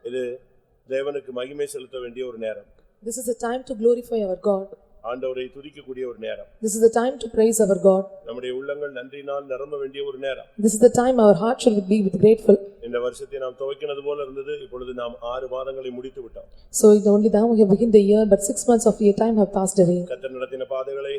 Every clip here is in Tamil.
இது தேவனுக்கு மகிமை செலுத்த வேண்டிய ஒரு நேரம். This is a time to glorify our God. ஆண்டவரை துதிக்கக்கூடிய ஒரு நேரம். This is the time to praise our God. நம்முடைய உள்ளங்கள் நன்றினால் நிரம்ப வேண்டிய ஒரு நேரம். This is the time our heart should be with grateful. இந்த வருஷத்தை நாம் துவக்கினது போல இருந்தது. இப்பொழுது நாம் 6 மாதங்களை முடித்து விட்டோம். So only now we have begun the year, but 6 months of your time have passed away. கர்த்தர் நடத்தின பாதைகளை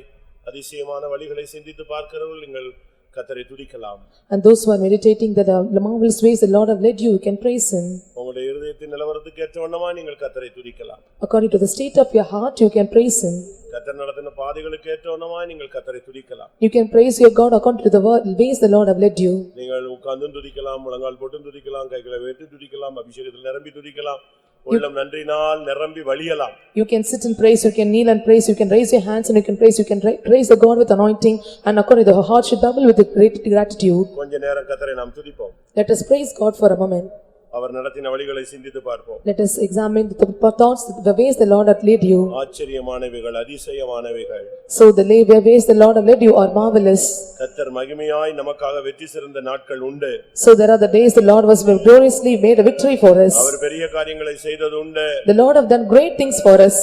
அதிசயமான வழிகளை சிந்தித்து பார்க்கிறவர்கள் நீங்கள் கர்த்தரை துதிக்கலாம். And those who are meditating that the marvelous ways the Lord have led you, you can praise him. உங்களுடைய இதயத்தின் நிலவரத்துக்கு ஏற்றவண்ணமா நீங்கள் கர்த்தரை துதிக்கலாம். According to the state of your heart, you can praise him. கர்த்தர் நடத்தின பாதைகளுக்கு ஏற்றவண்ணமா நீங்கள் கர்த்தரை துதிக்கலாம். You can praise your God according to the ways the Lord have led you. நீங்கள் உட்கார்ந்து துதிக்கலாம், முழங்கால் போட்டு துதிக்கலாம், கைகளை வைத்து துதிக்கலாம், அபிஷேகத்தில் நிரம்பி துதிக்கலாம். உள்ளம் நன்றினால் நிரம்பி வழியலாம். You can sit and praise, you can kneel and praise, you can raise your hands and you can praise the God with anointing, and according to the heart should double with the great gratitude. கொஞ்ச நேரம் கர்த்தரை நாம் துதிப்போம். Let us praise God for a moment. அவர் நடத்தின வழிகளை சிந்தித்து பார்ப்போம். Let us examine the thoughts, the ways the Lord hath led you. ஆச்சரியமானவைகள், அதிசயமானவைகள். So the ways the Lord hath led you are marvelous. கர்த்தர் மகிமையாய் நமக்காக வெற்றி சிறந்த நாட்கள் உண்டு. So there are the days the Lord was gloriously made a victory for us. அவர் பெரிய காரியங்களை செய்தது உண்டு. The Lord have done great things for us.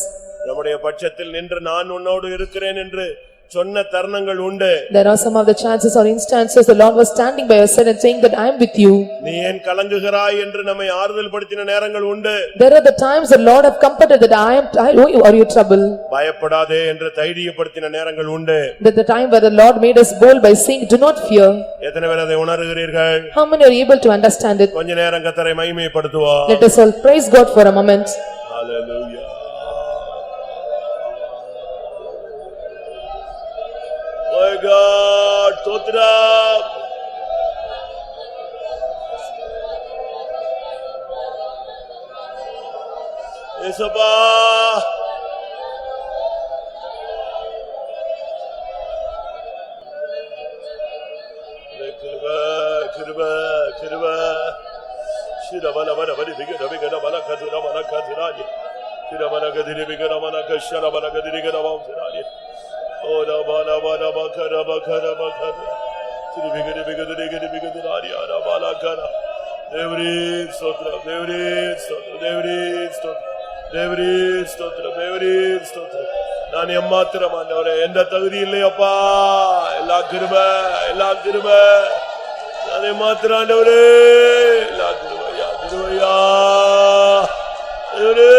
நம்முடைய பட்சத்தில் நின்று நான் உன்னோடு இருக்கிறேன் என்று சொன்ன தருணங்கள் உண்டு. There are some of the chances or instances the Lord was standing by your side and saying that I am with you. நீ ஏன் கலங்குகிறாய் என்று நம்மை ஆறுதல் படுத்தின நேரங்கள் உண்டு. There are the times the Lord have comforted that are you trouble. பயப்படாதே என்று தைரியப்படுத்தின நேரங்கள் உண்டு. That the time where the Lord made us bold by saying do not fear. எத்தனை பேர் அதை உணர்கிறீர்கள்? How many are able to understand it? கொஞ்ச நேரம் கர்த்தரை மகிமைப்படுத்துவோம். Let us all praise God for a moment. Hallelujah. My God, Stotram. Yesappa. Kirba. Shirabala bigana bala kadura bala kadurani. Shirabala kadiri bigana bala kashara bala kadiri bigana bala. Ola bala bala bakara bakara bakara. Shri bigana ari ara bala kara. Devri stotra. நான் எம்மாத்திரம் ஆண்டவரே, எந்த தகுதி இல்லையப்பா, எல்லா கிருபை நான் எம்மாத்திரம் ஆண்டவரே, எல்லா கிருபையா தேவரே.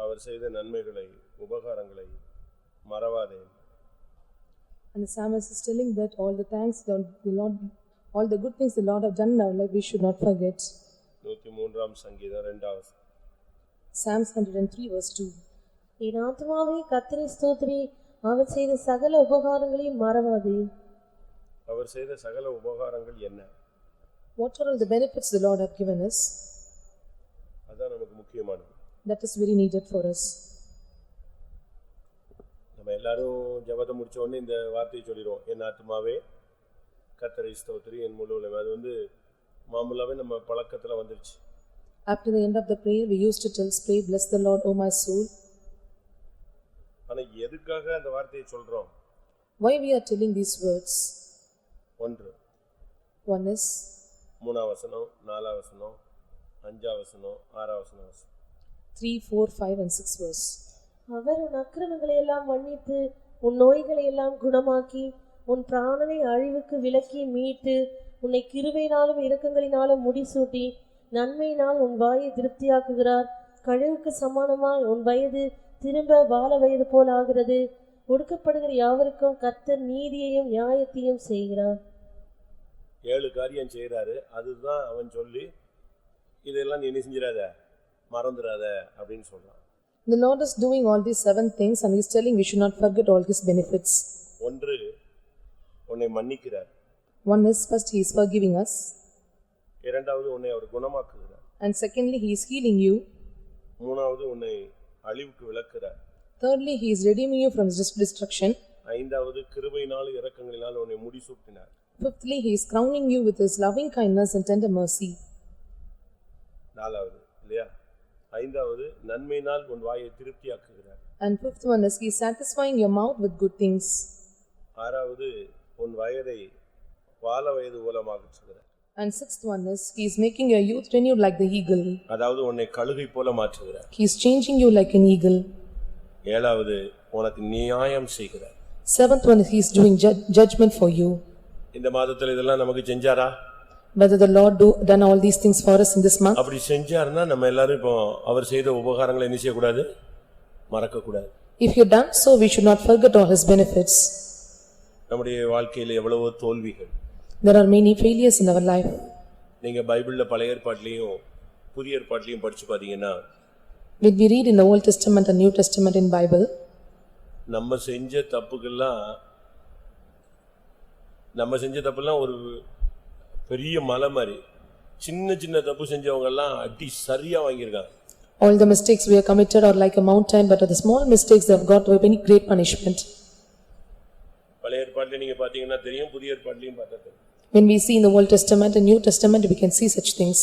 அவர் செய்த நன்மைகளை உபகாரங்களை மறவாதே. And the psalmist is telling that all the thanks the Lord, all the good things the Lord have done in our life we should not forget. 103 சங்கீதம் 2 Psalms 103 verse 2. என் ஆத்துமாவே கர்த்தரை ஸ்தோத்திரி, அவர் செய்த சகல உபகாரங்களையும் மறவாதே. அவர் செய்த சகல உபகாரங்கள் என்ன? What are all the benefits the Lord have given us? அதான் நமக்கு முக்கியமானது. That is very needed for us. நம்ம எல்லாரும் ஜெபத்தை முடிச்ச உடனே இந்த வார்த்தையை சொல்லிடுவோம், என் ஆத்துமாவே கர்த்தரை ஸ்தோத்திரி என் முழு உள்ளமே. அது மாமூலாவே நம்ம பழக்கத்துல வந்துருச்சு. After the end of the prayer we used to pray bless the Lord O my soul. ஆனா எதுக்காக அந்த வார்த்தையை சொல்றோம்? Why we are telling these words? One is 3 வசனம், 4 வசனம், 5 வசனம், 6 வசனம். 3, 4, 5 and 6 verse. அவர் உன் அக்கிரமங்களை எல்லாம் மன்னித்து உன் நோய்களை எல்லாம் குணமாக்கி உன் பிராணனை அழிவுக்கு விலக்கி மீட்டு உன்னை கிருபையினாலும் இரக்கங்களினாலும் முடிசூட்டி நன்மையினால் உன் வாயை திருப்தியாக்குகிறார். கழுகுக்கு சமானமாய் உன் வயது திரும்ப பால வயது போல் ஆகிறது. ஒடுக்கப்படுகிற யாவருக்கும் கர்த்தர் நீதியையும் நியாயத்தையும் செய்கிறார். 7 காரியம் செய்யறாரு. அதுதான் அவன் சொல்லி இதெல்லாம் நீ செஞ்சிடாத மறந்துடாத அப்படின்னு சொல்றான். The Lord is doing all these 7 things and he is telling we should not forget all his benefits. ஒன்று, உன்னை மன்னிக்கிறார். One is first he is forgiving us. இரண்டாவது, உன்னை அவர் குணமாக்குகிறார். And secondly he is healing you. மூணாவது, உன்னை அழிவுக்கு விலக்குகிறார். Thirdly he is redeeming you from destruction. ஐந்தாவது, கிருபையினால் இரக்கங்களினால் உன்னை முடிசூட்டினார். Fifthly he is crowning you with his loving kindness and tender mercy. நாலாவது இல்லையா? ஐந்தாவது, நன்மையினால் உன் வாயை திருப்தியாக்குகிறார். And fifth one is he is satisfying your mouth with good things. ஆறாவது, உன் வயதை வால வயது போலமாக்குகிறார். And sixth one is he is making your youth renewed like the eagle. அதாவது உன்னை கழுகை போல மாற்றுகிறார். He is changing you like an eagle. ஏழாவது, உனக்கு நியாயம் செய்கிறார். Seventh one is he is doing judgment for you. இந்த மாதத்துல இதெல்லாம் நமக்கு செஞ்சாரா? Whether the Lord done all these things for us in this month. அப்படி செஞ்சாருன்னா நம்ம எல்லாரும் இப்போ அவர் செய்த உபகாரங்களை என்ன செய்ய கூடாது? மறக்க கூடாது. If you done so, we should not forget all his benefits. நம்முடைய வாழ்க்கையில எவ்வளவோ தோல்விகள். There are many failures in our life. நீங்க பைபிள்ல பழைய ஏற்பாட்டிலையும் புதிய ஏற்பாட்டிலையும் படிச்சு பாத்தீங்கன்னா, when we read in the Old Testament and New Testament in Bible, நம்ம செஞ்ச தப்புலாம் ஒரு பெரிய மலை மாதிரி. சின்ன சின்ன தப்பு செஞ்சவங்க எல்லாம் அடி சரியா வாங்கியிருக்காங்க. all the mistakes we have committed are like a mountain, but the small mistakes they have got very great punishment. பழைய ஏற்பாட்டில நீங்க பாத்தீங்கன்னா தெரியும், புதிய ஏற்பாட்டிலையும் பார்த்தா when we see in the Old Testament and New Testament we can see such things.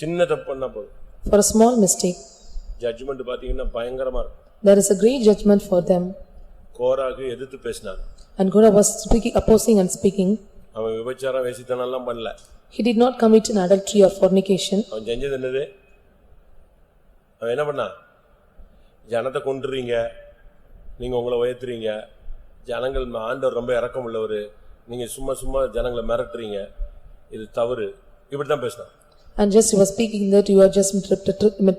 சின்ன தப்பு பண்ணா போதும், for a small mistake judgment பாத்தீங்கன்னா பயங்கரமா இருக்கும். there is a great judgment for them. கோராகு எதிர்த்து பேசினான். and Korah was speaking, opposing and speaking. அவன் விபச்சாரம் வேசித்தனம் எல்லாம் பண்ணல. he did not commit an adultery or fornication. அவன் செஞ்சது என்னது? அவன் என்ன பண்ணான்? ஜனத்தை கொன்றுறீங்க, நீங்க உங்களை உயர்த்துறீங்க, ஜனங்கள் ஆண்டவர் ரொம்ப இரக்கம் உள்ளவர், நீங்க சும்மா ஜனங்களை மிரட்டுறீங்க, இது தவறு, இப்படிதான் பேசினான். and just he was speaking that you are just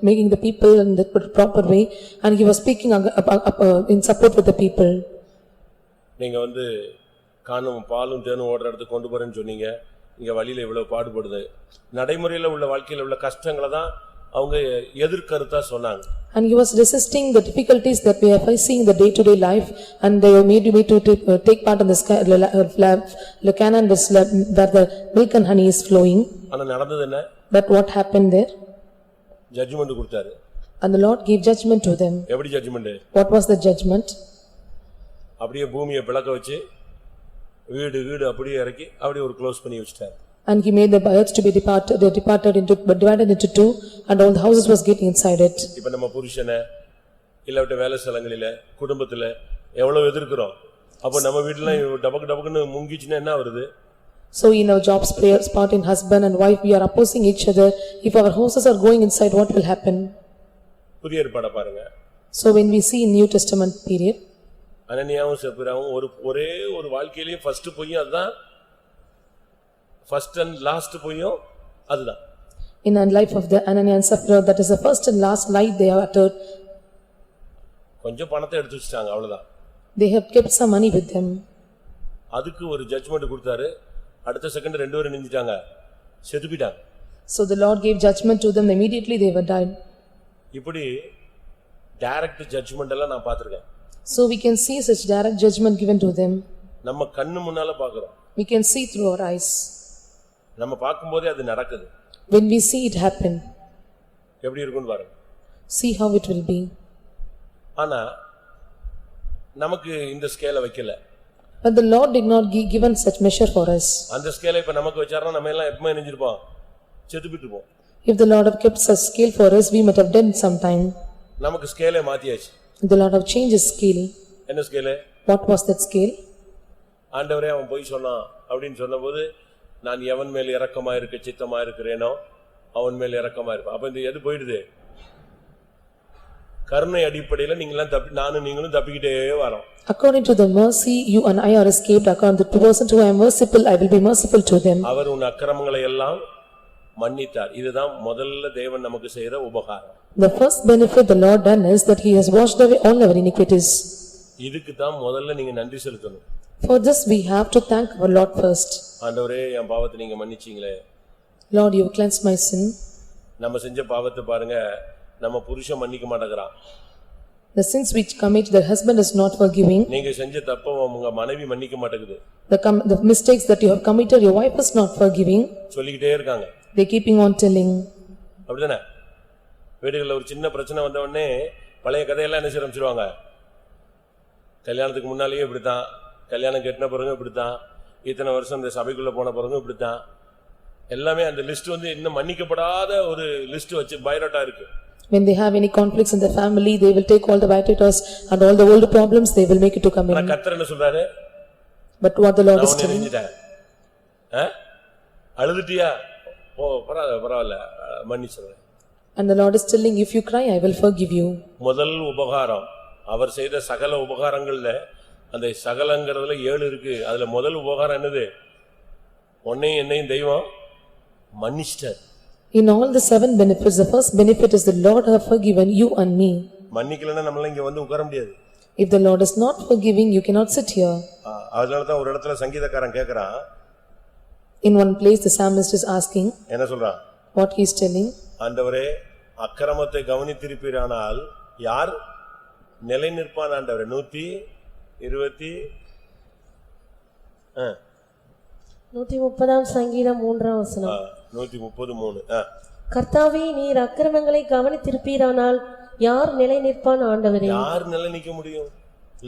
making the people in the proper way, and he was speaking in support with the people. நீங்க காணும் பாலும் தேனும் ஓடுற இடத்துக்கு கொண்டு போறேன்னு சொன்னீங்க, இங்க வழியில இவ்வளவு பாடுபடுது. நடைமுறையில உள்ள வாழ்க்கையில உள்ள கஷ்டங்களை தான் அவங்க எதிர்கருத்தா சொன்னாங்க. and he was resisting the difficulties that we are facing in the day to day life, and they made me to take part in this Canaan, where the milk and honey is flowing. ஆனா நடந்தது என்ன? but what happened there? Judgment கொடுத்தாரு. and the Lord gave judgment to them. எப்படி judgment? what was the judgment? அப்படியே பூமியை பிளக்க வச்சு வீடு அப்படியே இறக்கி அப்படியே ஒரு க்ளோஸ் பண்ணி வச்சிட்டார். and he made the earth to be divided into two, and all the houses was getting inside it. இப்ப நம்ம புருஷனை இல்லவிட்ட வேலை ஸ்தலங்களில குடும்பத்துல எவ்வளவு எதிர்க்கிறோம். அப்ப நம்ம வீட்ல டபக்குன்னு முங்கிச்சுனா என்ன வருது? so in our jobs, prayers, part in husband and wife, we are opposing each other. if our houses are going inside, what will happen? புதிய ஏற்பாட பாருங்க. so when we see in New Testament period, அனனியாவும் சப்பீராவும் ஒரே ஒரு வாழ்க்கையிலேயே ஃபர்ஸ்ட் போயும் அதுதான், ஃபர்ஸ்ட் அண்ட் லாஸ்ட் போயும் அதுதான். in the life of the Ananias and Sapphira, that is the first and last light they have uttered. கொஞ்சம் பணத்தை எடுத்து வச்சிட்டாங்க, அவ்வளவுதான். they have kept some money with them. அதுக்கு ஒரு ஜட்ஜ்மென்ட் கொடுத்தாரு. அடுத்த செகண்ட் ரெண்டு பேரும் நிஞ்சிட்டாங்க, செத்து போயிட்டாங்க. so the Lord gave judgment to them, immediately they were died. இப்படி டைரக்ட் ஜட்ஜ்மென்ட் எல்லாம் நான் பார்த்திருக்கேன். so we can see such direct judgment given to them. நம்ம கண்ணு முன்னால பார்க்கிறோம். we can see through our eyes. நம்ம பாக்கும்போதே அது நடக்குது. when we see it happen, எப்படி இருக்கும்னு பாருங்க. see how it will be. ஆனா நமக்கு இந்த ஸ்கேலை வைக்கல. but the Lord did not given such measure for us. அந்த ஸ்கேலை இப்ப நமக்கு வச்சாருன்னா நம்ம எல்லாம் எப்பமே நிஞ்சிருப்போம், செத்துபிட்டுப்போம். if the Lord have kept such scale for us, we might have done sometime. நமக்கு ஸ்கேலை மாத்தியாச்சு. the Lord have changed his scale. என்ன scale? what was that scale? ஆண்டவரே அவன் போய் சொன்னான் அப்படினு சொன்னபோது, நான் எவன் மேல் இரக்கமா இருக்க சித்தமா இருக்கிறேனோ அவன் மேல் இரக்கமா இருப்பேன். அப்ப இந்த எது போயிடுது? கருணை அடிப்படையில் நீங்களும் தப்பிக்கிட்டே வரோம். according to the mercy you and I are escaped, according to the person who I am merciful, I will be merciful to them. அவர் உன் அக்கிரமங்களை எல்லாம் மன்னித்தார். இதுதான் முதல்ல தேவன் நமக்கு செய்யற உபகாரம். the first benefit the Lord done is that he has washed away all our iniquities. இதுக்கு தான் முதல்ல நீங்க நன்றி செலுத்தணும். for this we have to thank our Lord first. ஆண்டவரே என் பாவத்தை நீங்க மன்னிச்சீங்களே. Lord, you have cleansed my sin. நம்ம செஞ்ச பாவத்தை பாருங்க, நம்ம புருஷன் மன்னிக்க மாட்டேங்கிறான். The sins which commit the husband is not forgiving. நீங்க செஞ்ச தப்ப உங்க மனைவி மன்னிக்க மாட்டேங்குது. The mistakes that you have committed, your wife is not forgiving. சொல்லிக்கிட்டே இருக்காங்க. They keeping on telling. அப்படிதானே? வீடுகளில் ஒரு சின்ன பிரச்சனை வந்த உடனே பழைய கதையெல்லாம் என்ன ஆரம்பிச்சிருவாங்க. கல்யாணத்துக்கு முன்னாலேயே இப்படித்தான், கல்யாணம் கட்டின பிறகு இப்படித்தான், இத்தனை வருஷம் இந்த சபைக்குள்ள போன பிறகு இப்படித்தான், எல்லாமே அந்த லிஸ்ட் இன்னும் மன்னிக்கப்படாத ஒரு லிஸ்ட் வச்சு பைரோட்டா இருக்கு. When they have any conflicts in the family, they will take all the vitiators and all the old problems, they will make it to come in. கர்த்தர் என்ன சொல்றாரு? But what the Lord is telling. அழுதுட்டியா? ஓ பரவாயில்ல மன்னிச்சிடுறேன். And the Lord is telling, if you cry, I will forgive you. முதல் உபகாரம், அவர் செய்த சகல உபகாரங்கள்ல அந்த சகலங்கிறதுல 7 இருக்கு. அதுல முதல் உபகாரம் என்னது? உன்னையும் என்னையும் தெய்வம் மன்னிச்சிட்டார். In all the 7 benefits, the first benefit is the Lord have forgiven you and me. மன்னிக்கலன்னா நம்மள இங்க உட்கார முடியாது. If the Lord is not forgiving, you cannot sit here. அதனால தான் ஒரு இடத்துல சங்கீதக்காரன் கேக்குறான். In one place the psalmist is asking, என்ன சொல்றான்? what he is telling, ஆண்டவரே அக்கிரமத்தை கவனித்திருப்பீரானால் யார் நிலை நிற்பான்? ஆண்டவரே 130 சங்கீதம் 3 வசனம். 133. கர்த்தாவே, நீர் அக்கிரமங்களை கவனித்திருப்பீரானால் யார் நிலை நிற்பான்? ஆண்டவரே, யார் நிலை நிக்க முடியும்?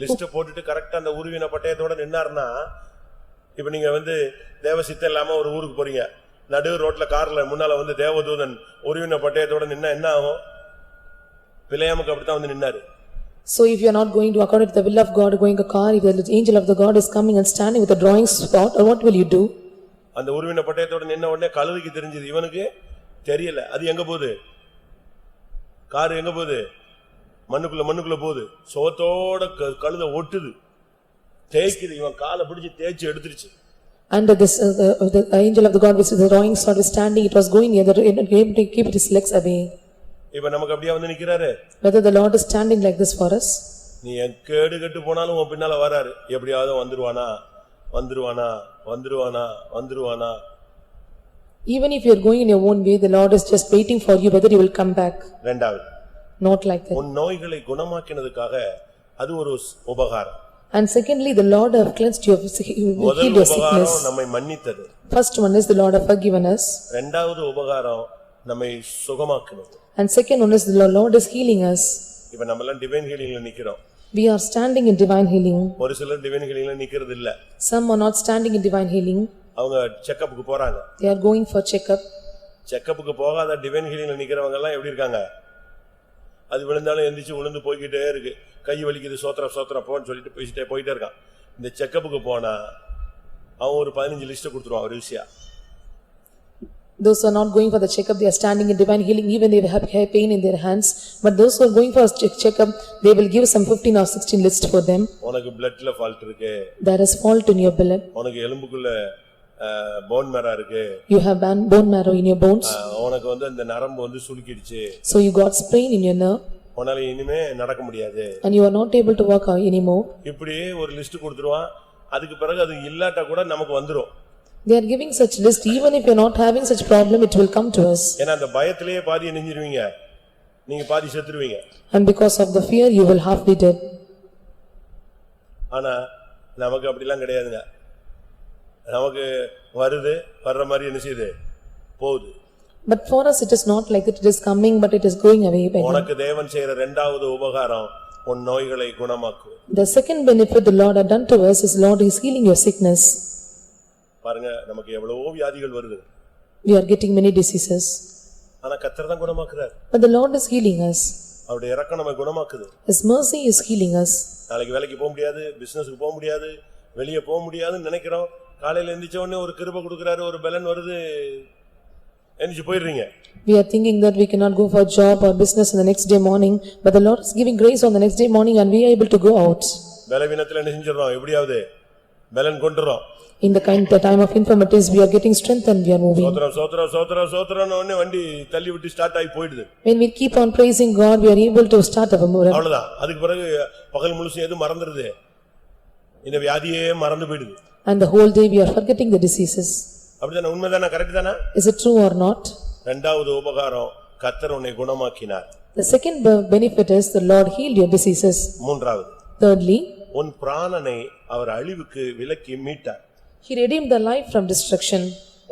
லிஸ்ட் போட்டுட்டு கரெக்டா அந்த உருவின பட்டயத்தோட நின்னார்னா, இப்ப நீங்க தேவ சித்தம் இல்லாம ஒரு ஊருக்கு போறீங்க, நடு ரோட்ல கார்ல முன்னால தேவதூதன் உருவின பட்டயத்தோட நின்னா என்ன ஆகும்? பிள்ளையாமுக்கு அப்படித்தான் நின்னாரு. So if you are not going to according to the will of God, going a car, if the angel of the God is coming and standing with a drawing spot, or what will you do? அந்த உருவின பட்டயத்தோட நின்ன உடனே கழுதைக்கு தெரிஞ்சது, இவனுக்கு தெரியல. அது எங்க போகுது? கார் எங்க போகுது? மண்ணுக்குள்ள போகுது. சோத்தோட கழுதை ஒட்டுது, தேய்க்குது. இவன் காலை பிடிச்சு தேய்ச்சி எடுத்துருச்சு. And the angel of the God with the drawing sword was standing, it was going near the able to keep his legs away. இப்ப நமக்கு அப்படியே நிக்கிறாரு. Whether the Lord is standing like this for us, நீ எக்கேடு கெட்டு போனாலும் உன் பின்னால வராரு. எப்படியாவது வந்துருவானா. even if you are going in your own way, the Lord is just waiting for you whether you will come back. இரண்டாவது, Not like that. உன் நோய்களை குணமாக்கினதுக்காக அது ஒரு உபகாரம். And secondly, the Lord have cleansed you, healed முதல் your உபகாரம் sickness. நம்மை மன்னித்தது. First one is the Lord have forgiven us. இரண்டாவது உபகாரம் நம்மை சுகமாக்குனது. And second one is the Lord is healing us. இப்ப நம்ம எல்லாம் டிவைன் ஹீலிங்ல நிக்கிறோம். We are standing in divine healing. ஒரு சிலர் டிவைன் ஹீலிங்ல நிக்கிறது இல்ல. Some are not standing in divine healing. அவங்க செக்கப்புக்கு போறாங்க. They are going for checkup. செக்கப்புக்கு போகாத டிவைன் ஹீலிங்ல நிக்கிறவங்க எல்லாம் எப்படி இருக்காங்க? அது விழுந்தாலும் எந்திரிச்சு விழுந்து போய்கிட்டே இருக்கு. கை வலிக்குது, சோத்ரா போன்னு சொல்லிட்டு போயிட்டே இருக்கான். இந்த செக்கப்புக்கு போனா அவன் ஒரு 15 லிஸ்ட் கொடுத்துருவான் ஒரு விஷயம். Those who are not going for the checkup, they are standing in divine healing, even they have pain in their hands. But those who are going for a checkup, they will give some 15 or 16 list for them. உனக்கு bloodல fault இருக்கு. There is fault in your blood. உனக்கு எலும்புக்குள்ள bone marrow இருக்கு. You have bone marrow in your bones. உனக்கு இந்த நரம்பு சுளுக்கிடுச்சு. So you got sprain in your nerve. உன்னால இனிமே நடக்க முடியாது. And you are not able to walk anymore. இப்படி ஒரு லிஸ்ட் கொடுத்துருவான். அதுக்கு பிறகு அது இல்லாட்ட கூட நமக்கு வந்துரும். They are giving such list, even if you are not having such problem, it will come to us. ஏன்னா அந்த பயத்திலேயே பாதி நெஞ்சிருவீங்க, நீங்க பாதி செத்துருவீங்க. And because of the fear, you will half be dead. ஆனா நமக்கு அப்படிலாம் கிடையாதுங்க. நமக்கு வர்ற மாதிரி என்ன செய்யுது? போகுது. But for us it is not like that, it is coming but it is going away. உனக்கு தேவன் செய்யற இரண்டாவது உபகாரம் உன் நோய்களை குணமாக்குவது. The second benefit the Lord had done to us is Lord is healing your sickness. பாருங்க, நமக்கு எவ்வளவோ வியாதிகள் வருது. We are getting many diseases. ஆனா கர்த்தர் தான் குணமாக்குறார். But the Lord is healing us. அவருடைய இரக்கம் நம்மை குணமாக்குது. His mercy is healing us. நாளைக்கு வேலைக்கு போக முடியாது, பிசினஸ்க்கு போக முடியாது, வெளிய போக முடியாதுன்னு நினைக்கிறோம். காலையில எந்திரிச்ச உடனே ஒரு கிருபை கொடுக்கறாரு, ஒரு பலன் வருது, எந்திரிச்சு போயிடுறீங்க. We are thinking that we cannot go for job or business in the next day morning, but the Lord is giving grace on the next day morning and we are able to go out. பலவீனத்துல என்ன செஞ்சிரோம்? எப்படியாவது பலன் கொண்டுறோம். In the time of infirmities, we are getting strength and we are moving. சோத்ரம் னு வண்டி தள்ளி விட்டு ஸ்டார்ட் ஆகி போயிடுது. When we keep on praising God, we are able to start our miracle. அவ்வளவுதான். அதுக்கு பிறகு பகல் முழுசும் எது மறந்துருது? இந்த வியாதியே மறந்து போயிடுது. And the whole day we are forgetting the diseases. அப்படிதானே? உண்மைதானா? கரெக்ட் தானா? Is it true or not? இரண்டாவது உபகாரம், கர்த்தர் உன்னை குணமாக்கினார். The second benefit is the Lord healed your diseases. மூன்றாவது, Thirdly, உன் பிராணனை அவர் அழிவுக்கு விலக்கி மீட்டார். he redeemed the life from destruction.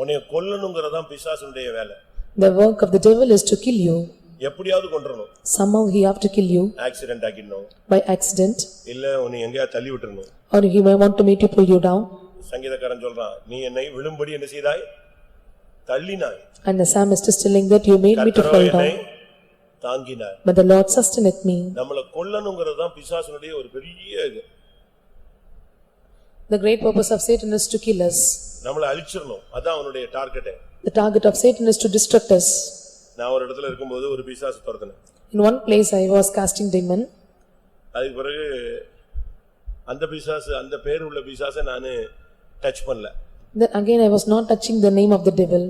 உன்னை கொல்லணுங்கிறதான் பிசாசுடைய வேலை. The work of the devil is to kill you. எப்படியாவது கொன்றணும். Somehow he have to kill you accident ஆக்கிடணும், by accident, இல்ல உன்னை எங்கேயா தள்ளி விட்டுறணும். or he may want to make you pull you down. சங்கீதக்காரன் சொல்றான், நீ என்னை விழும்படி என்ன செய்தாய், தள்ளினாய். And the psalmist is telling that you made me to கர்த்தரோ fall என்னை down, தாங்கினார். but the Lord sustained me. நம்மளை கொல்லணுங்கிறதுதான் பிசாசுடைய ஒரு பெரிய இது. The great purpose of Satan is to kill us. நம்மளை அழிச்சிடணும், அதான் அவனுடைய target. The target of Satan is to destruct us. நான் ஒரு இடத்துல இருக்கும்போது ஒரு பிசாசு துரத்துனேன். In one place I was casting demon. அதுக்கு பிறகு அந்த பிசாசு, அந்த பேர் உள்ள பிசாசை நானு டச் பண்ணல. Then again I was not touching the name of the devil.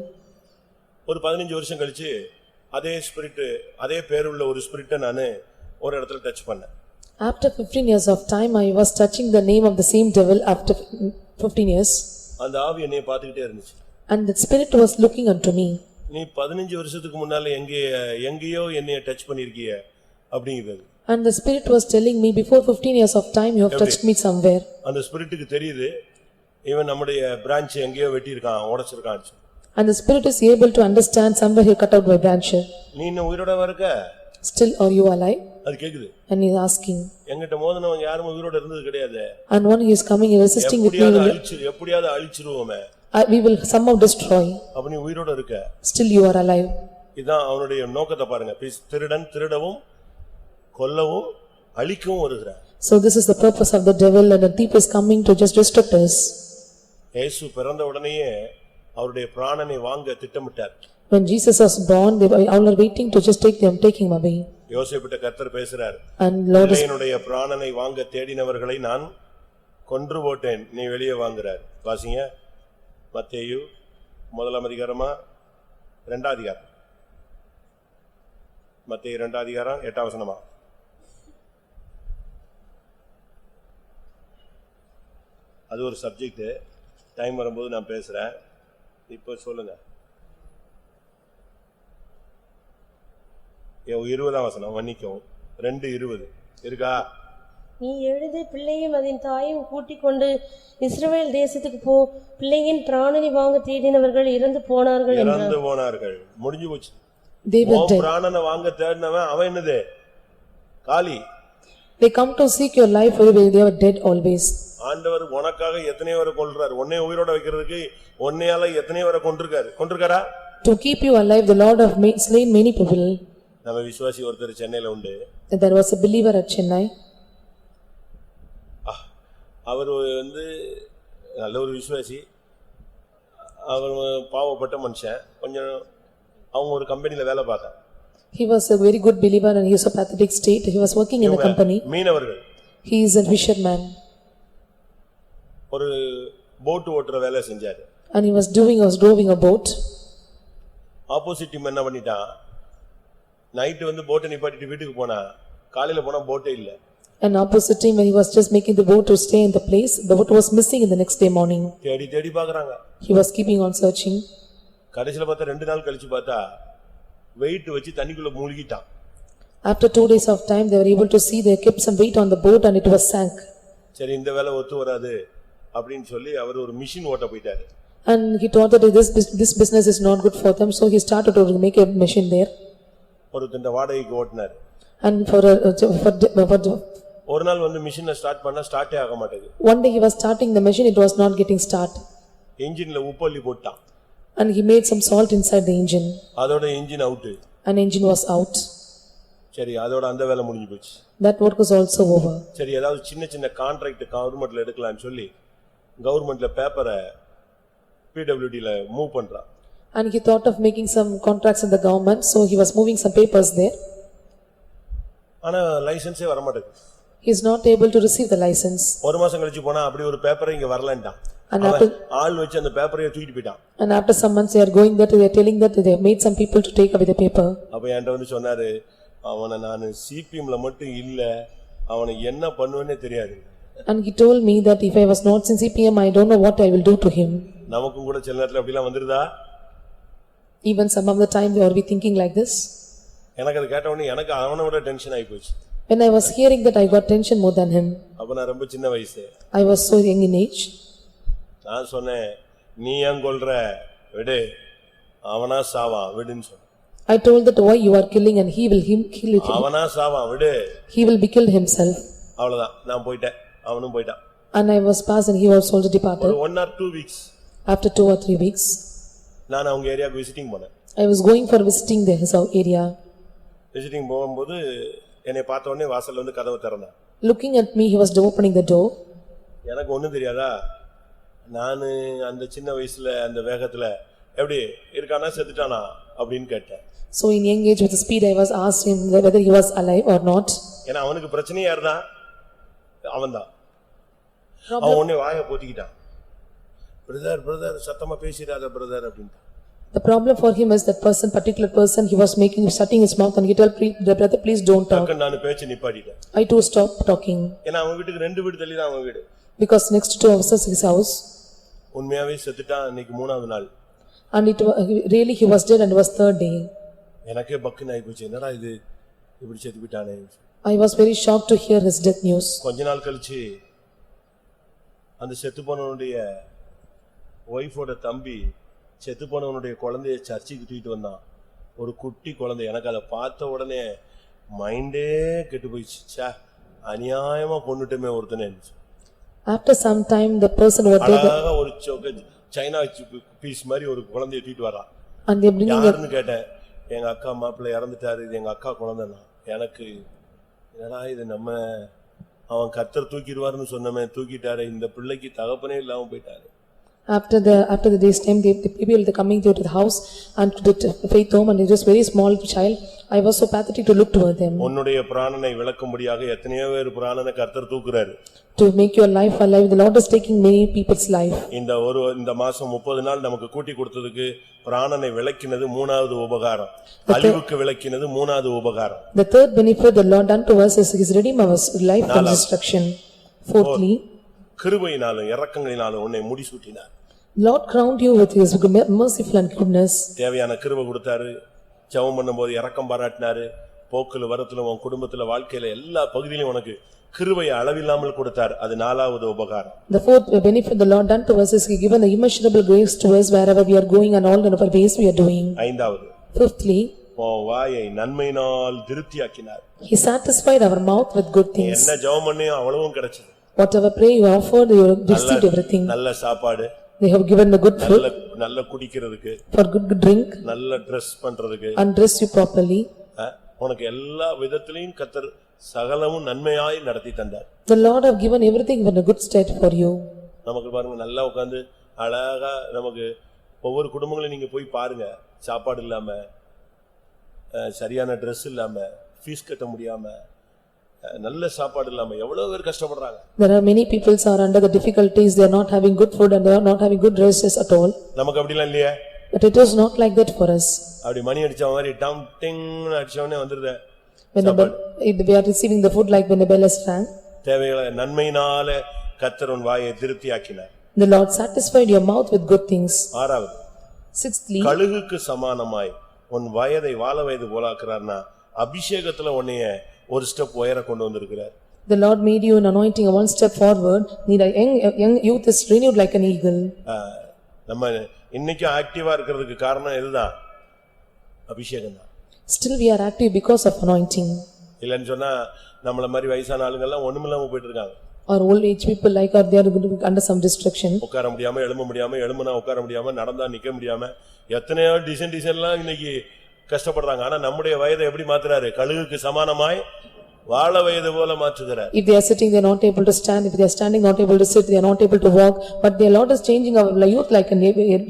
ஒரு 15 வருஷம் கழிச்சு அதே ஸ்பிரிட், அதே பேர் உள்ள ஒரு ஸ்பிரிட்டை நானு ஒரு இடத்துல டச் பண்ணேன். After 15 years of time I was touching the name of the same devil after 15 years. அந்த ஆவி என்னைய பார்த்துக்கிட்டே இருந்துச்சு. And the spirit was looking unto me. நீ 15 வருஷத்துக்கு முன்னால எங்கேயோ என்னைய டச் பண்ணிருக்கிய அப்படிங்கிறது. And the spirit was telling me before 15 years of time you have touched me somewhere. அந்த ஸ்பிரிட்டுக்கு தெரியுது இவன் நம்முடைய பிரான்ச் எங்கேயோ வெட்டி இருக்கான், உடைச்சிருக்கான். And the spirit is able to understand somewhere he cut out my branch. நீ இன்னும் உயிரோட இருக்க? Still are you alive? அது கேக்குது. And he is asking. என்கிட்ட மோதனவங்க யாரும் உயிரோட இருந்தது கிடையாது. And one he is coming resisting with me. எப்படியாவது அழிச்சிருவோமே. We will somehow destroy. அப்ப நீ உயிரோட இருக்க. Still you are alive. இதான் அவனுடைய நோக்கத்தை பாருங்க. திருடன் திருடவும் கொல்லவும் அழிக்கவும் வருகிறான். So this is the purpose of the devil, and the thief is coming to just destruct us. இயேசு பிறந்த உடனேயே அவருடைய பிராணனை வாங்க திட்டமிட்டார். When Jesus was born, they were all waiting to just taking him away. யோசேப்பிட்ட கர்த்தர் பேசுறார். And Lord is என்னுடைய பிராணனை வாங்க தேடினவர்களை நான் கொன்று போட்டேன், நீ வெளியே வாங்குறார். வாசிங்க மத்தேயு 1 அதிகாரமா 2 அதிகாரம். மத்தேயு 2 அதிகாரம் 8 வசனமா. அது ஒரு சப்ஜெக்ட், டைம் வரும்போது நான் பேசுறேன். இப்போ சொல்லுங்க. 20 வசனம் மன்னிக்கவும், 2:20 இருக்கா? நீ எழுது, பிள்ளையும் அதன் தாயும் கூட்டிக் கொண்டு இஸ்ரவேல் தேசத்துக்கு போ, பிள்ளையின் பிராணனை வாங்க தேடினவர்கள் இறந்து போனார்கள். முடிஞ்சு போச்சு. பிராணனை வாங்க தேடினவன் அவன் என்னது? காலி. They come to seek your life, they are dead always. ஆண்டவர் உனக்காக எத்தனை பேரை கொல்றார், உன்னை உயிரோட வைக்கிறதுக்கு உன்னையால எத்தனை பேரை கொன்றிருக்காரா? To keep you alive, the Lord have slain many people. நம்ம விசுவாசி ஒருத்தர் சென்னையில உண்டு. There was a believer at Chennai. அவர் நல்ல ஒரு விசுவாசி. அவர் பாவப்பட்ட மனுஷன். கொஞ்சம் அவங்க ஒரு கம்பெனில வேலை பார்த்தார். He was a very good believer and he was a pathetic state. He was working in a company. மீனவர்கள். He is a fisherman. ஒரு போட் ஓட்டுற வேலை செஞ்சாரு. And he was droving a boat. Opposite team என்ன பண்ணிட்டான், நைட் போட்டை நிப்பாட்டிட்டு வீட்டுக்கு போனா, காலையில போனா போட்டே இல்ல. And opposite team, when he was just making the boat to stay in the place, the boat was missing in the next day morning. தேடி தேடி பார்க்கறாங்க. He was keeping on searching. கடைசில பார்த்தா 2 நாள் கழிச்சு பார்த்தா வெயிட் வச்சு தண்ணிக்குள்ள மூழ்கிட்டான். After 2 days of time, they were able to see they kept some weight on the boat and it was sank. சரி இந்த வேலை ஒத்து வராது அப்படினு சொல்லி அவர் ஒரு மிஷின் ஓட்ட போயிட்டாரு. And he thought that this business is not good for them, so he started to make a machine there. ஒரு தண்ட வாடகைக்கு ஓட்டினார். And for ஒரு நாள் மிஷினை ஸ்டார்ட் பண்ணா ஸ்டார்ட்டே ஆக மாட்டேங்குது. One day he was starting the machine, it was not getting start. என்ஜின்ல Hubballi போட்டான். And he made some salt inside the engine. அதோட engine out. An engine was out. சரி அதோட அந்த வேலை முடிஞ்சு போச்சு. That work was also over. சரி ஏதாவது சின்ன சின்ன கான்ட்ராக்ட் கவர்மெண்ட்ல எடுக்கலாம்னு சொல்லி கவர்மெண்ட்ல பேப்பரை PWD ல மூவ் பண்றான். And he thought of making some contracts in the government, so he was moving some papers there. ஆனா லைசென்ஸே வர மாட்டேங்குது. He is not able to receive the license. ஒரு மாசம் கழிச்சு போனா அப்படி ஒரு பேப்பரே இங்க வரலன்றான். ஆள் வச்சு அந்த பேப்பரை தூக்கிட்டு போய்ட்டான். And after some months they are going that they are telling that they have made some people to take away the paper. அப்ப என்கிட்ட சொன்னாரு, அவனை நான் CPM ல மட்டும் இல்ல, அவனை என்ன பண்ணுவேனே தெரியாது. And he told me that if I was not in CPM, I don't know what I will do to him. நமக்கும் கூட சில நேரத்துல அப்படிலாம் வந்துருதா? Even some of the time we are thinking like this. எனக்கு அது கேட்ட உடனே எனக்கு அவனை விட டென்ஷன் ஆகி போச்சு. When I was hearing that, I got tension more than him. அப்ப நான் ரொம்ப சின்ன வயசு. I was so young in age. நான் சொன்னேன், நீ ஏன் கொல்ற, விடு, அவனா சாவான், விடுன்னு சொன்னேன். I told that why you are killing and he will kill you. அவனா சாவான், விடு. He will be killed himself. அவ்வளவுதான், நான் போயிட்டேன், அவனும் போயிட்டான். And I was passed and he was also departed. ஒரு 1 or 2 weeks. After 2 or 3 weeks. நான் அவங்க ஏரியாக்கு விசிட்டிங் போனேன். I was going for visiting his area. Visiting போகும்போது என்னை பார்த்த உடனே வாசல்ல வந்து கதவை திறந்தான். Looking at me, he was opening the door. எனக்கு ஒண்ணும் தெரியாதா, நான் அந்த சின்ன வயசுல அந்த வேகத்துல எப்படி இருக்கானா செத்துட்டானா அப்படின்னு கேட்டேன். So in young age with the speed, I was asked him whether he was alive or not. ஏன்னா அவனுக்கு பிரச்சனையா இருந்தா அவன்தான். அவன் உடனே வாயை போத்திக்கிட்டான். பிரதர் சத்தமா பேசிடாத பிரதர் அப்படின்னு. The problem for him is that particular person, he was shutting his mouth and he told the brother, please don't talk. நான் பேச்சு நிப்பாட்டிட்டேன். I too stopped talking. ஏன்னா அவன் வீட்டுக்கு 2 வீடு தள்ளி தான் அவன் வீடு. Because next to us is his house. உண்மையாவே செத்துட்டான் அன்னைக்கு 3வது நாள். And really he was dead and it was 3rd day. எனக்கே பக்குன்னு ஆகி போச்சு, என்னடா இது இப்படி செத்து விட்டானே. I was very shocked to hear his death news. கொஞ்ச நாள் கழிச்சு அந்த செத்து போனவனுடைய ஒய்ஃபோட தம்பி செத்து போனவனுடைய குழந்தைய சர்ச்சுக்கு தூக்கிட்டு வந்தான். ஒரு குட்டி குழந்தை. எனக்கு அதை பார்த்த உடனே மைண்டே கெட்டு போயிடுச்சு. சே, அநியாயமா கொன்னுட்டுமே ஒருத்தனே. After some time the person was dead. அழகா ஒரு சைனா பீஸ் மாதிரி ஒரு குழந்தைய தூக்கிட்டு வரான். And they bringing யாருன்னு கேட்டேன். எங்க அக்கா மாப்பிள்ளை இறந்துட்டாரு, இது எங்க அக்கா குழந்தைனா. எனக்கு என்னடா இது, நம்ம அவன் கர்த்தர் தூக்கிடுவாருன்னு சொன்னமே, தூக்கிட்டாரு, இந்த பிள்ளைக்கு தகப்பனே இல்லாம போயிட்டாரு. After the day's time, the people are coming to the house and to the faith home, and it was very small child. I was so pathetic to look toward them. உன்னுடைய பிராணனை விலக்கும்படியாக எத்தனையோ பேர் பிராணனை கர்த்தர் தூக்குறாரு. To make your life alive, the Lord is taking many people's life. இந்த மாசம் 30 நாள் நமக்கு கூட்டி கொடுத்ததுக்கு பிராணனை விலக்கினது 3வது உபகாரம். அழிவுக்கு விலக்கினது 3வது உபகாரம். The third benefit the Lord done to us is His redeem our life from destruction. Fourthly, கிருபையினாலும் இரக்கங்களினாலும் உன்னை முடிசூட்டினார். Lord crowned you with His merciful and goodness. தேவையான கிருபை கொடுத்தாரு. ஜெபம் பண்ணும்போது இரக்கம் பாராட்டினாரு. போக்குல வரத்துல உன் குடும்பத்துல வாழ்க்கையில எல்லா பகுதியிலும் உனக்கு கிருபையை அளவில்லாமல் கொடுத்தார். அது 4வது உபகாரம். The fourth benefit the Lord done to us is He given the immeasurable grace to us wherever we are going and all in our ways we are doing. 5வது, Fifthly, உன் வாயை நன்மையினால் திருப்தியாக்கினார். He satisfied our mouth with good things. என்ன ஜெபம் பண்ணியோ அவ்வளவும் கிடைச்சது. Whatever prayer you offered, you received everything. நல்ல சாப்பாடு, They have given the good food, நல்ல குடிக்கிறதுக்கு, for good drink, நல்ல Dress பண்றதுக்கு, and dress you properly. உனக்கு எல்லா விதத்திலையும் கர்த்தர் சகலமும் நன்மையாய் நடத்தி தந்தார். The Lord have given everything in a good state for you. நமக்கு பாருங்க, நல்லா உட்கார்ந்து அழகா நமக்கு ஒவ்வொரு குடும்பங்களையும் நீங்க போய் பாருங்க. சாப்பாடு இல்லாம, சரியான Dress இல்லாம, ஃபீஸ் கட்ட முடியாம, நல்ல சாப்பாடு இல்லாம எவ்வளவு பேர் கஷ்டப்படுறாங்க. There are many people are under the difficulties. They are not having good food and they are not having good dresses at all. நமக்கு அப்படிலாம் இல்லையே. But it is not like that for us. அப்படி மணி அடிச்ச மாதிரி டம் டிங் அடிச்சவனே வந்துருது. When we are receiving the food like when the bell is rang. தேவைகளை நன்மையினாலே கர்த்தர் உன் வாயை திருப்தியாக்கினார். The Lord satisfied your mouth with good things. 6வது, Sixthly, கழுகுக்கு சமானமாய் உன் வயதை வாழ வயது போலாக்குறார்னா அபிஷேகத்துல உன்னைய ஒரு ஸ்டெப் உயர கொண்டு வந்திருக்கிறார். the Lord made you an anointing one step forward. Need a young youth is renewed like an eagle. நம்ம இன்னைக்கு ஆக்டிவா இருக்கிறதுக்கு காரணம் இதுதான், அபிஷேகம் தான். Still we are active because of anointing. இல்லன்னு சொன்னா நம்மள மாதிரி வயசான ஆளுங்க எல்லாம் ஒண்ணுமில்லாம போயிட்டு இருக்காங்க. Our old age people like they are under some distraction. உட்கார முடியாம, எழும்ப முடியாம, எழும்புனா உட்கார முடியாம, நடந்தா நிக்க முடியாம, எத்தனையோ டிசைன்லாம் இன்னைக்கு கஷ்டப்படுறாங்க. ஆனா நம்முடைய வயதை எப்படி மாத்துறாரு? கழுகுக்கு சமானமாய் வாழ வயது போல மாற்றுகிறார். If they are sitting, they are not able to stand. If they are standing, not able to sit. They are not able to walk. But the Lord is changing our youth like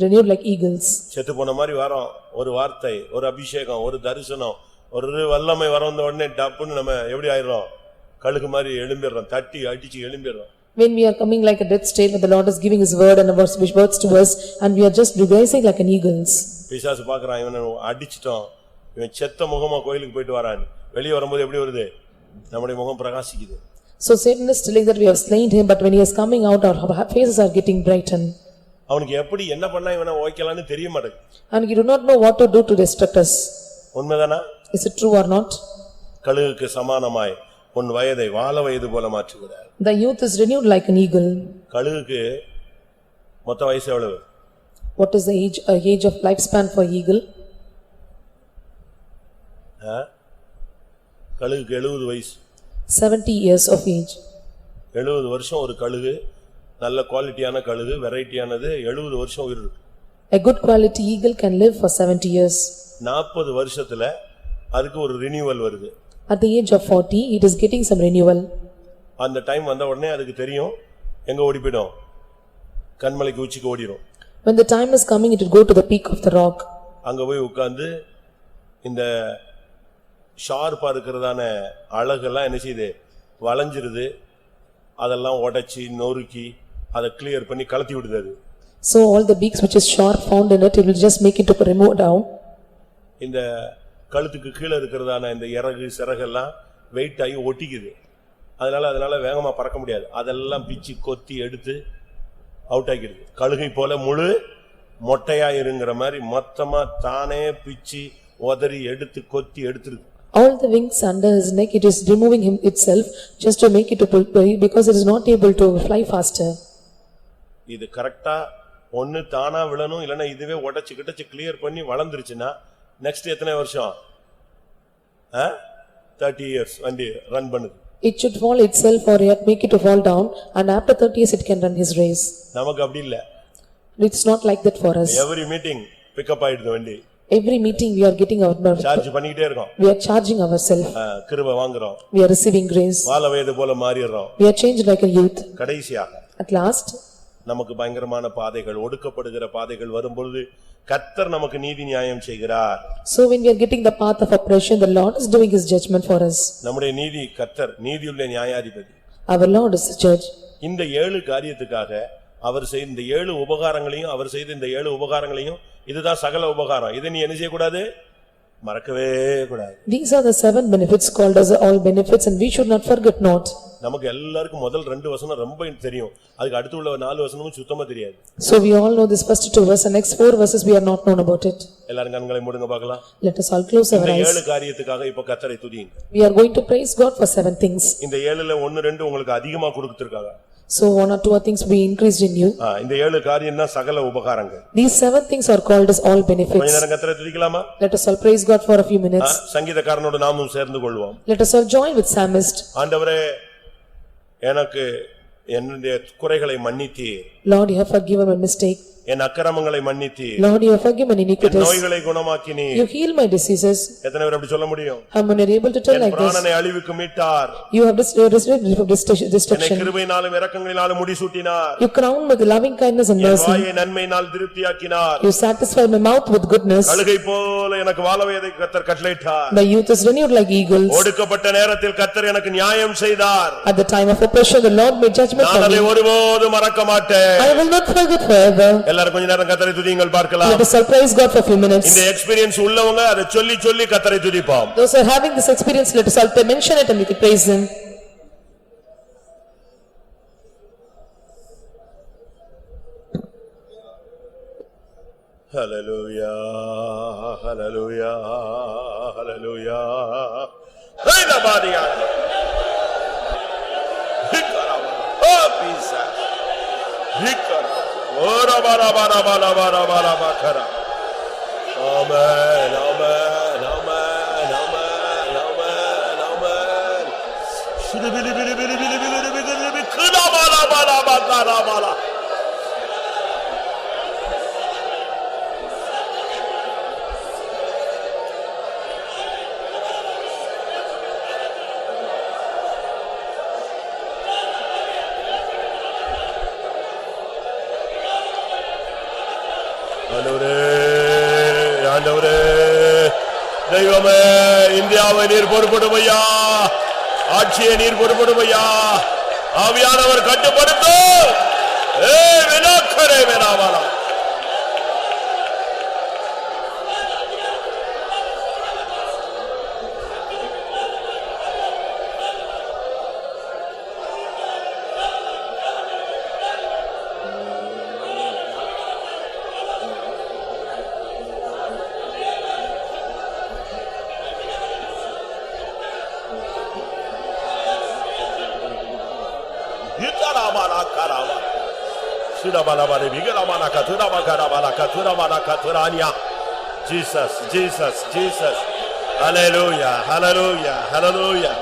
renewed like eagles. செத்து போன மாதிரி வரோம். ஒரு வார்த்தை, ஒரு அபிஷேகம், ஒரு தரிசனம், ஒரு வல்லமை வந்த உடனே டப்புன்னு நம்ம எப்படி ஆயிரோம்? கழுகு மாதிரி எழும்பிடுறோம், தட்டி அடிச்சு எழும்பிடுறோம். When we are coming like a dead state, where the Lord is giving His word and words to us, and we are just rising like an eagles. பிசாசு பார்க்கறான், இவனை அடிச்சிட்டோம், இவன் செத்த முகமா கோயிலுக்கு போயிட்டு வரான். வெளியே வரும்போது எப்படி வருது? நம்முடைய முகம் பிரகாசிக்குது. So Satan is telling that we have slain him, but when he is coming out, our faces are getting brightened. அவனுக்கு எப்படி என்ன பண்ணா இவனை ஓய்க்கலாம்னு தெரிய மாட்டேங்குது. And you do not know what to do to distract us. உண்மைதானா? Is it true or not? கழுகுக்கு சமானமாய் உன் வயதை வால வயது போல மாற்றுகிறார். The youth is renewed like an eagle. கழுகுக்கு மொத்த வயசு எவ்வளவு? What is the age of lifespan for eagle? கழுகுக்கு 70 வயசு. 70 years of age. 70 வருஷம் ஒரு கழுகு, நல்ல குவாலிட்டியான கழுகு, வெரைட்டியானது 70 வருஷம் உயிர் இருக்கு. A good quality eagle can live for 70 years. 40 வருஷத்துல அதுக்கு ஒரு ரினியூவல் வருது. At the age of 40, it is getting some renewal. அந்த டைம் வந்த உடனே அதுக்கு தெரியும் எங்க ஓடி போய்டும், கண்மலைக்கு உச்சிக்கு ஓடிரும். When the time is coming, it will go to the peak of the rock. அங்க போய் உட்கார்ந்து இந்த ஷார்ப்பா இருக்கிறதான அழகெல்லாம் என்ன செய்யுது, வளைஞ்சிருது, அதெல்லாம் உடைச்சி நொறுக்கி அதை கிளியர் பண்ணி கலத்தி விடுது. So all the beaks which is sharp found in it, it will just make it to remove down. இந்த கழுத்துக்கு கீழே இருக்கிறதான இந்த இறகு சிறகெல்லாம் வெயிட் ஆகி ஒட்டிக்குது. அதனால வேகமா பறக்க முடியாது. அதெல்லாம் பிச்சு கொத்தி எடுத்து அவுட் ஆக்கிடுது. கழுகை போல முழு மொட்டையா இருங்கிற மாதிரி மொத்தமா தானே பிச்சு உதறி எடுத்து கொத்தி எடுத்துருது. All the wings under his neck, it is removing him itself just to make it to pull because it is not able to fly faster. இது கரெக்டா ஒன்னு தானா விழணும், இல்லனா இதுவே உடைச்சு கிட்டச்சு கிளியர் பண்ணி வளர்ந்துருச்சுன்னா நெக்ஸ்ட் எத்தனை வருஷம்? 30 years வண்டி ரன் பண்ணுது. It should fall itself or yet make it to fall down, and after 30 years it can run his race. நமக்கு அப்படி இல்ல. It's not like that for us. Every meeting pick up ஆயிடுது வண்டி. Every meeting we are getting our charge பண்ணிட்டே இருக்கோம். We are charging ourselves. கிருபை வாங்குறோம். We are receiving grace. வால வயது போல மாறிறோம். We are changed like a youth. கடைசியாக At last, நமக்கு பயங்கரமான பாதைகள், ஒடுக்கப்படுகிற பாதைகள் வரும்பொழுது கர்த்தர் நமக்கு நீதி நியாயம் செய்கிறார். so when we are getting the path of oppression, the Lord is doing his judgment for us. நம்முடைய நீதி கர்த்தர், நீதியுள்ள நியாயாதிபதி. Our Lord is the judge. இந்த 7 காரியத்துக்காக அவர் செய்த இந்த 7 உபகாரங்களையும், அவர் செய்த இந்த 7 உபகாரங்களையும், இதுதான் சகல உபகாரம். இதை நீ என்ன செய்யக்கூடாது? மறக்கவே கூடாது. These are the 7 benefits called as all benefits, and we should not forget not. நமக்கு எல்லாருக்கும் முதல் 2 வசனம் ரொம்ப தெரியும். அதுக்கு அடுத்து உள்ள 4 வசனமும் சுத்தமா தெரியாது. So we all know this first 2 verses, and next 4 verses we are not known about it. எல்லாரும் கண்களை மூடுங்க பார்க்கலாம். Let us all close our இந்த eyes. 7 காரியத்துக்காக இப்ப கர்த்தரை துதியுங்க. We are going to praise God for 7 things. இந்த 7ல 1 2 உங்களுக்கு அதிகமா கொடுத்திருக்காங்க. So 1 or 2 things we increased in you. இந்த 7 காரியம் தான் சகல உபகாரங்கள். These 7 things are called as all கொஞ்ச benefits. நேரம் கர்த்தரை துதிக்கலாமா? Let us all praise God for a few minutes. சங்கீதக்காரனோட நாமும் சேர்ந்து கொள்வோம். Let us all join with psalmist. ஆண்டவரே, எனக்கு என்னுடைய குறைகளை மன்னித்தீர். Lord, you have forgiven my mistake. என் அக்கிரமங்களை மன்னித்தீர். Lord, you have forgiven my N iniquities. நோய்களை குணமாக்கினீர். You heal my diseases. எத்தனை பேர் அப்படி சொல்ல முடியும்? How many are able to tell N like this? பிராணனை அழிவுக்கு மீட்டார். You have restored என்னை destruction. கிருபையினாலும் இரக்கங்களினாலும் முடிசூட்டினார். You crown me with loving kindness and N mercy. வாயை நன்மையினால் திருப்தியாக்கினார். You satisfy my mouth with goodness. கழுகை போல எனக்கு வாழவையதை கர்த்தர் கட்டளையிட்டார். My youth is renewed like eagles. ஒடுக்கப்பட்ட நேரத்தில் கர்த்தர் எனக்கு நியாயம் செய்தார். At the time of oppression, the Lord made judgment நான் for அதை me. ஒருபோதும் மறக்க மாட்டேன். I will not forget forever. எல்லாரும் கொஞ்ச நேரம் கர்த்தரை துதியுங்கள் பார்க்கலாம். Let us all praise God for a few minutes. இந்த எக்ஸ்பீரியன்ஸ் உள்ளவங்க அதை சொல்லி சொல்லி கர்த்தரை துதிப்போம். Those who are having this experience, let us all mention it and we can praise him. Hallelujah, hallelujah, hallelujah. Hey, the body. Oh, Jesus. Hikara. Ora bara bara bara bara bara bakara. Amen, amen, amen, amen, amen, amen. Shiri bili bili bili bili bili bili bili kada bara bara bakara bara. ஆண்டவரே, தெய்வமே, இந்தியாவை நீர் பொறுப்படும் ஐயா, ஆட்சியை நீர் பொறுப்படும் ஐயா, ஆவியானவர் கட்டுப்படுத்து. வினாக்கரே வேணாவாலா. bala karava. Shira bala bala bigala mana katura bakara bala katura mana katurania. Jesus, Jesus, Jesus. Hallelujah, hallelujah, hallelujah.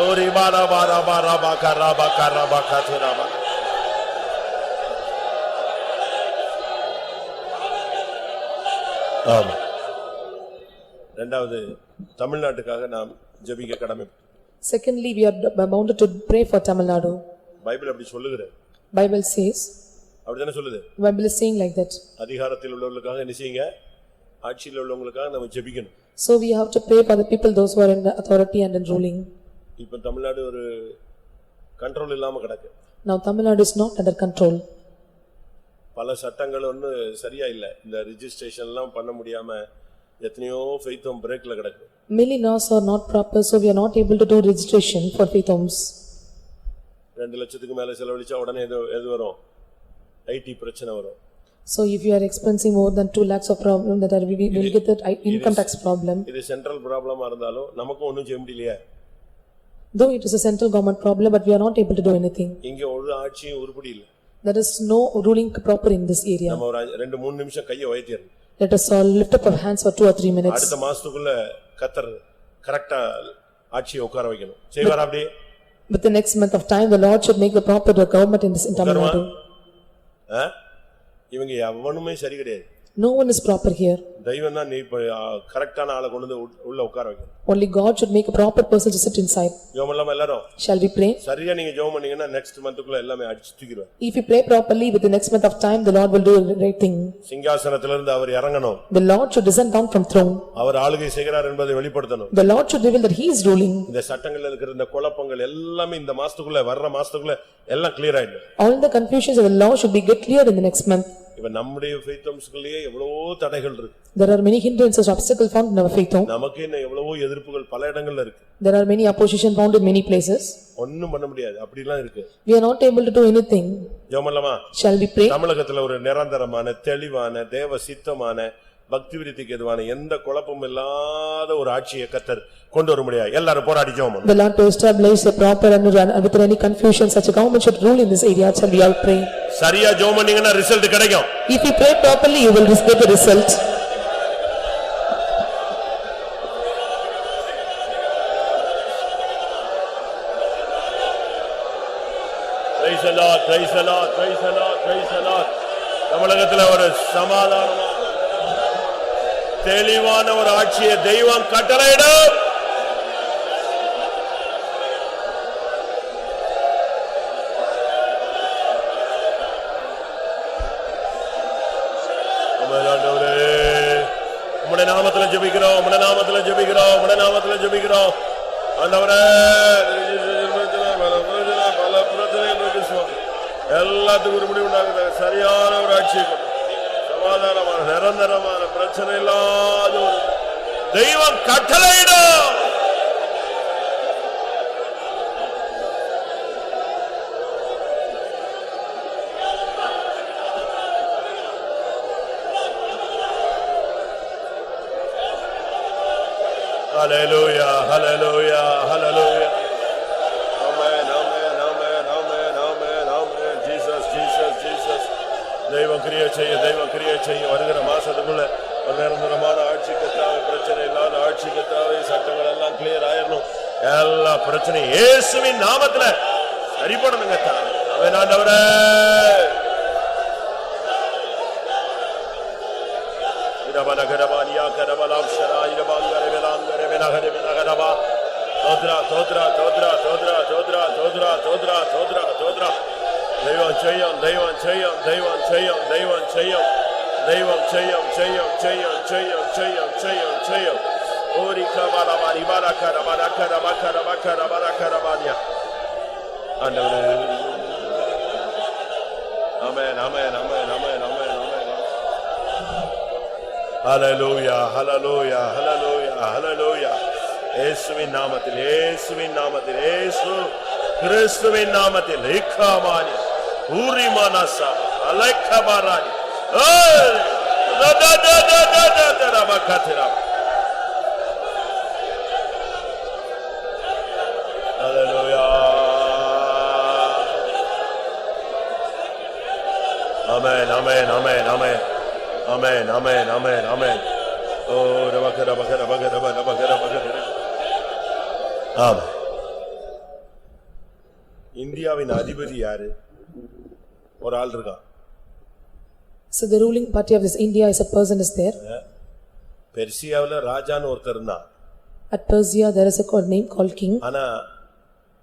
Ori bala bala bala bakara bakara bakatura bala. ஆமாம். இரண்டாவது தமிழ்நாட்டுக்காக நாம் ஜெபிக்க கடமை. Secondly, we are bound to pray for Tamil Nadu. Bible அப்படி சொல்லுகிறது. Bible says. அப்படிதானே சொல்லுது. Bible is saying like that. அதிகாரத்தில் உள்ளவர்களுக்காக என்ன செய்யுங்க? ஆட்சியில் உள்ளவங்களுக்காக நாம ஜெபிக்கணும். So we have to pray for the people those who are in authority and in ruling. இப்ப தமிழ்நாடு ஒரு கண்ட்ரோல் இல்லாம கிடக்கு. Now Tamil Nadu is not under control. பல சட்டங்கள் ஒண்ணு சரியா இல்ல. இந்த ரெஜிஸ்ட்ரேஷன் எல்லாம் பண்ண முடியாம எத்தனையோ ஃபெய்த் ஹோம் பிரேக்ல கிடக்கு. Many laws are not proper, so we are not able to do registration for faith homes. 2 லட்சத்துக்கு மேல செலவழிச்சா உடனே எது வரும்? ஐடி பிரச்சனை வரும். So if you are expensing more than 2 lakhs of problem, that we will get that income tax problem. இது சென்ட்ரல் ப்ராப்ளமா இருந்தாலும் நமக்கு ஒண்ணும் செய்ய முடியலையே. Though it is a central government problem, but we are not able to do anything. இங்க ஒரு ஆட்சியும் உருப்படி இல்ல. There is no ruling proper in this area. நம்ம ஒரு 2-3 நிமிஷம் கையை வைத்திரணும். Let us all lift up our hands for 2 or 3 minutes. அடுத்த மாசத்துக்குள்ள கர்த்தர் கரெக்ட்டா ஆட்சியை உட்கார வைக்கணும். செய்வாரா அப்படி? With the next month of time, the Lord should make the proper government in this Tamil Nadu. இவங்க எவனுமே சரி கிடையாது. No one is proper here. தெய்வம் தான் நீ இப்ப கரெக்ட்டான ஆளை கொண்டு வந்து உள்ள உட்கார வைக்கணும். Only God should make a proper person to sit inside. ஜெபம் பண்ணலாமா எல்லாரும்? Shall we pray? சரியா நீங்க ஜெபம் பண்ணீங்கன்னா நெக்ஸ்ட் மந்த்க்குள்ள எல்லாமே அடிச்சு தூக்கிடுவார். If you pray properly, with the next month of time, the Lord will do a great thing. சிங்காசனத்திலிருந்து இருந்து அவர் இறங்கணும். The Lord should descend down from throne. அவர் ஆளுகை செய்கிறார் என்பதை வெளிப்படுத்தணும். The Lord should reveal that he is ruling. இந்த சட்டங்கள்ல இருக்கிற இந்த குழப்பங்கள் எல்லாமே இந்த மாசத்துக்குள்ள வர்ற மாசத்துக்குள்ள எல்லாம் கிளியர் ஆயிடும். All the confusions of the law should be get cleared in the next month. இப்ப நம்முடைய faith homes-க்குள்ளேயே எவ்வளவோ தடைகள் இருக்கு. There are many hindrances, obstacles found in our faith home. நமக்கு இன்னும் எவ்வளவோ எதிர்ப்புகள் பல இடங்கள்ல இருக்கு. There are many opposition found in many places. ஒண்ணும் பண்ண முடியாது. அப்படி எல்லாம் இருக்கு. We are not able to do anything. ஜெபம் பண்ணலாமா? Shall we pray? தமிழகத்துல ஒரு நிரந்தரமான தெளிவான தேவ சித்தமான பக்தி விருத்திக்கு எதுவான எந்த குழப்பமும் இல்லாத ஒரு ஆட்சியை கர்த்தர் கொண்டு வர முடியாது. எல்லாரும் போராடி ஜெபம் பண்ணுங்க. The Lord to establish a proper and without any confusion such a government should rule in this area. Shall we all pray? சரியா ஜெபம் பண்ணீங்கன்னா ரிசல்ட் கிடைக்கும். If you pray properly, you will get the result. Praise the Lord, praise the Lord, praise the Lord, praise the Lord. தமிழகத்துல ஒரு சமாதானமான தெளிவான ஒரு ஆட்சியை தெய்வம் கட்டளையிடும். உம்முடைய நாமத்துல ஜெபிக்கிறோம், உம்முடைய நாமத்துல ஜெபிக்கிறோம், உம்முடைய நாமத்துல ஜெபிக்கிறோம். ஆண்டவரே பல பிரச்சனைகள் சுவாமி எல்லாத்துக்கும் ஒரு முடிவு உண்டாகுது. சரியான ஒரு ஆட்சி, சமாதானமான நிரந்தரமான பிரச்சனை இல்லாத ஒரு தெய்வம் கட்டளையிடும். Hallelujah, hallelujah, hallelujah. Amen, amen, amen, amen, amen, amen. Jesus, Jesus, Jesus. தெய்வம் கிரியை செய்ய வருகிற மாசத்துக்குள்ள ஒரு நிரந்தரமான ஆட்சிக்கு தேவை, பிரச்சனை இல்லாத ஆட்சிக்கு தேவை, சட்டங்கள் எல்லாம் கிளியர் ஆயிரணும். எல்லா பிரச்சனையும் இயேசுவின் நாமத்துல சரிபடணுங்க. அவன் ஆண்டவரே தெய்வம் செய்யும், தெய்வம் செய்யும், தெய்வம் செய்யும், தெய்வம் செய்யும், தெய்வம் செய்யும், செய்யும், செய்யும், செய்யும், செய்யும், செய்யும், செய்யும். ஓரி கபலபாரி பரக்கர பரக்கர பக்கர பக்கர பரக்கர பாரியா. ஆண்டவரே ஆமென், ஆமென், ஆமென், ஆமென், ஆமென், ஆமென். ஹல்லேலூயா, ஹல்லேலூயா, ஹல்லேலூயா, ஹல்லேலூயா. இயேசுவின் நாமத்தில், இயேசுவின் நாமத்தில், இயேசு கிறிஸ்துவின் நாமத்தில் இக்காமானி ஊரிமானசா அலைக்கபாரானி ஏய் ரபகதரா. ஹல்லேலூயா, Amen, amen, amen, amen. Amen, amen, amen, amen. Oh, rabaka, rabaka, rabaka, rabaka, rabaka, rabaka. Amen. இந்தியாவின் அதிபதி யாரு? ஒரு ஆள் இருக்கான். So the ruling party of this India is a person is there. பெர்சியாவுல ராஜான்னு ஒருத்தர் இருந்தான். At Persia there is a name called king. ஆனா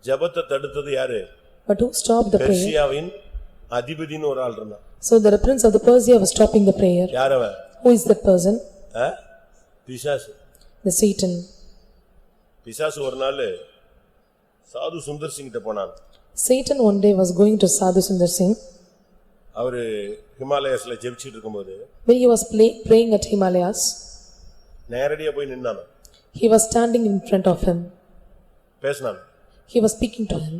ஜெபத்தை தடுத்தது யாரு? But who stopped the prayer? பெர்சியாவின் அதிபதின்னு ஒரு ஆள் இருந்தான். So the prince of the Persia was stopping the prayer. யார் அவன்? Who is that person? பிசாசு. The Satan. பிசாசு ஒரு நாள் சாது சுந்தர் சிங் கிட்ட போனான். Satan one day was going to Sadhu Sundar Singh. அவரு ஹிமாலயஸ்ல ஜெபிச்சிட்டு இருக்கும்போது When he was praying at Himalayas, நேரடியா போய் நின்னான். he was standing in front of him. பேசினான். He was speaking to him.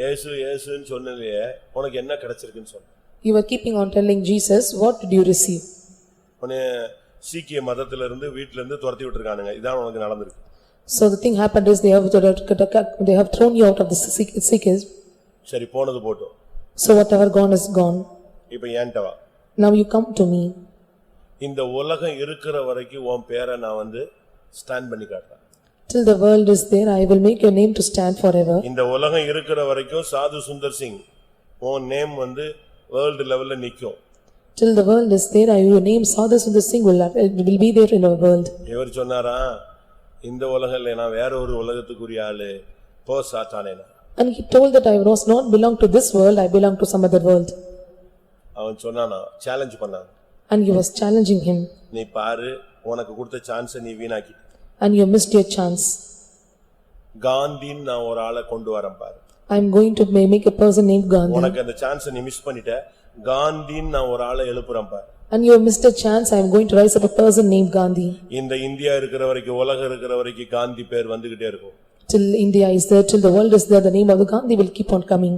இயேசு இயேசுன்னு சொன்னலையே உனக்கு என்ன கிடைச்சிருக்குன்னு சொன்னான். You were keeping on telling Jesus, what did you receive? உன்னை சீக்கிய மதத்துல இருந்து வீட்ல இருந்து துரத்தி விட்டுருக்கானுங்க. இதான் உனக்கு நடந்திருக்கு. So the thing happened is they have thrown you out of the Sikhism. சரி போனது போட்டும். So whatever gone is gone. இப்ப ஏன்ட்ட வா. Now you come to me. இந்த உலகம் இருக்கிற வரைக்கும் உன் பேரை நான் ஸ்டாண்ட் பண்ணி காட்டுறேன். Till the world is there, I will make your name to stand forever. இந்த உலகம் இருக்கிற வரைக்கும் சாது சுந்தர் சிங் உன் நேம் வேர்ல்ட் லெவல்ல நிக்கும். Till the world is there, your name Sadhu Sundar Singh will be there in our world. இவர் சொன்னாரா இந்த உலகம் இல்ல நான் வேற ஒரு உலகத்துக்குரிய ஆளு போ சாத்தானே. And he told that I was not belong to this world, I belong to some other world. அவன் சொன்னானா சேலஞ்ச் பண்ணான். And he was challenging him. நீ பாரு உனக்கு கொடுத்த சான்ஸ் நீ வீணாக்கி. And you missed your chance. காந்தின் நான் ஒரு ஆளை கொண்டு வரேன் பாரு. I am going to make a person named Gandhi. உனக்கு அந்த சான்ஸ் நீ மிஸ் பண்ணிட்ட. காந்தின் நான் ஒரு ஆளை எழுப்புறேன் பாரு. And you have missed a chance, I am going to rise up a person named Gandhi. இந்த இந்தியா இருக்கிற வரைக்கும் உலகம் இருக்கிற வரைக்கும் காந்தி பேர் வந்துகிட்டே இருக்கும். Till India is there, till the world is there, the name of the Gandhi will keep on coming.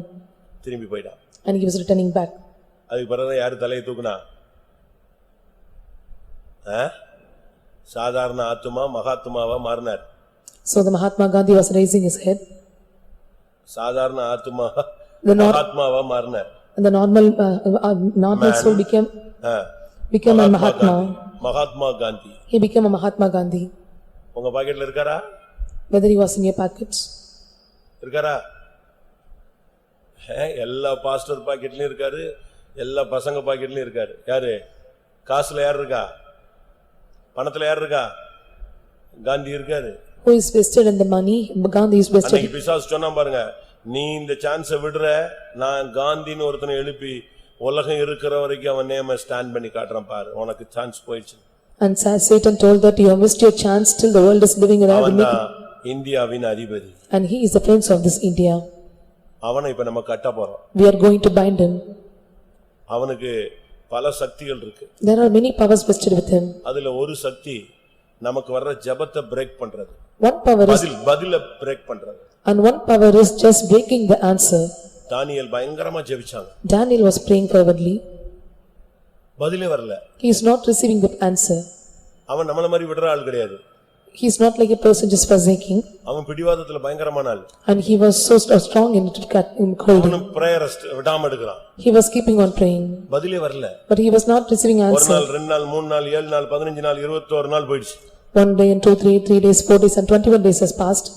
திரும்பி போய்டான். And he was returning back. அதுக்கு பிறகு யாரு தலையை தூக்குனா? சாதாரண ஆத்துமா மகாத்மாவா மாறினார். So the Mahatma Gandhi was raising his head. சாதாரண ஆத்துமா மகாத்மாவா மாறினார். And the normal soul became a Mahatma. Mahatma Gandhi. He became a Mahatma Gandhi. உங்க பாக்கெட்ல இருக்காரா? Whether he was in your pockets. இருக்காரா? எல்லா பாஸ்டர் பாக்கெட்லயும் இருக்காரு, எல்லா பசங்க பாக்கெட்லயும் இருக்காரு. யாரு? காசுல யார் இருக்கா? பணத்துல யார் இருக்கா? காந்தி இருக்காரு. Who is vested in the money? Gandhi is vested. அன்னைக்கு பிசாசு சொன்னா பாருங்க, நீ இந்த சான்ஸை விடுற, நான் காந்தின்னு ஒருத்தனை எழுப்பி உலகம் இருக்கிற வரைக்கும் அவன் நேம ஸ்டாண்ட் பண்ணி காட்டுறான் பாரு, உனக்கு சான்ஸ் போயிடுச்சு. And Satan told that you have missed your chance till the world is living around. அவன்தான் இந்தியாவின் அதிபதி. And he is the prince of this India. அவனை இப்ப நம்ம கட்ட போறோம். We are going to bind him. அவனுக்கு பல சக்திகள் இருக்கு. There are many powers vested with him. அதுல ஒரு சக்தி நமக்கு வர்ற ஜெபத்தை பிரேக் பண்றது. One power is பதில பிரேக் பண்றது. And one power is just breaking the answer. தானியேல் பயங்கரமா ஜெபிச்சாங்க. Daniel was praying fervently. பதிலே வரல. He is not receiving the answer. அவன் நம்மள மாதிரி விடுற ஆள் கிடையாது. He is not like a person just forsaking. அவன் பிடிவாதத்துல பயங்கரமான ஆள். And he was so strong in holding. அவன் பிரேயர் விடாம எடுக்கறான். He was keeping on praying. பதிலே வரல. But he was not receiving answer. ஒரு நாள், ரெண்டு நாள், மூணு நாள், 7 நாள், 15 நாள், 21 நாள் போயிடுச்சு. 1 day and 2, 3 days, 4 days and 21 days has passed.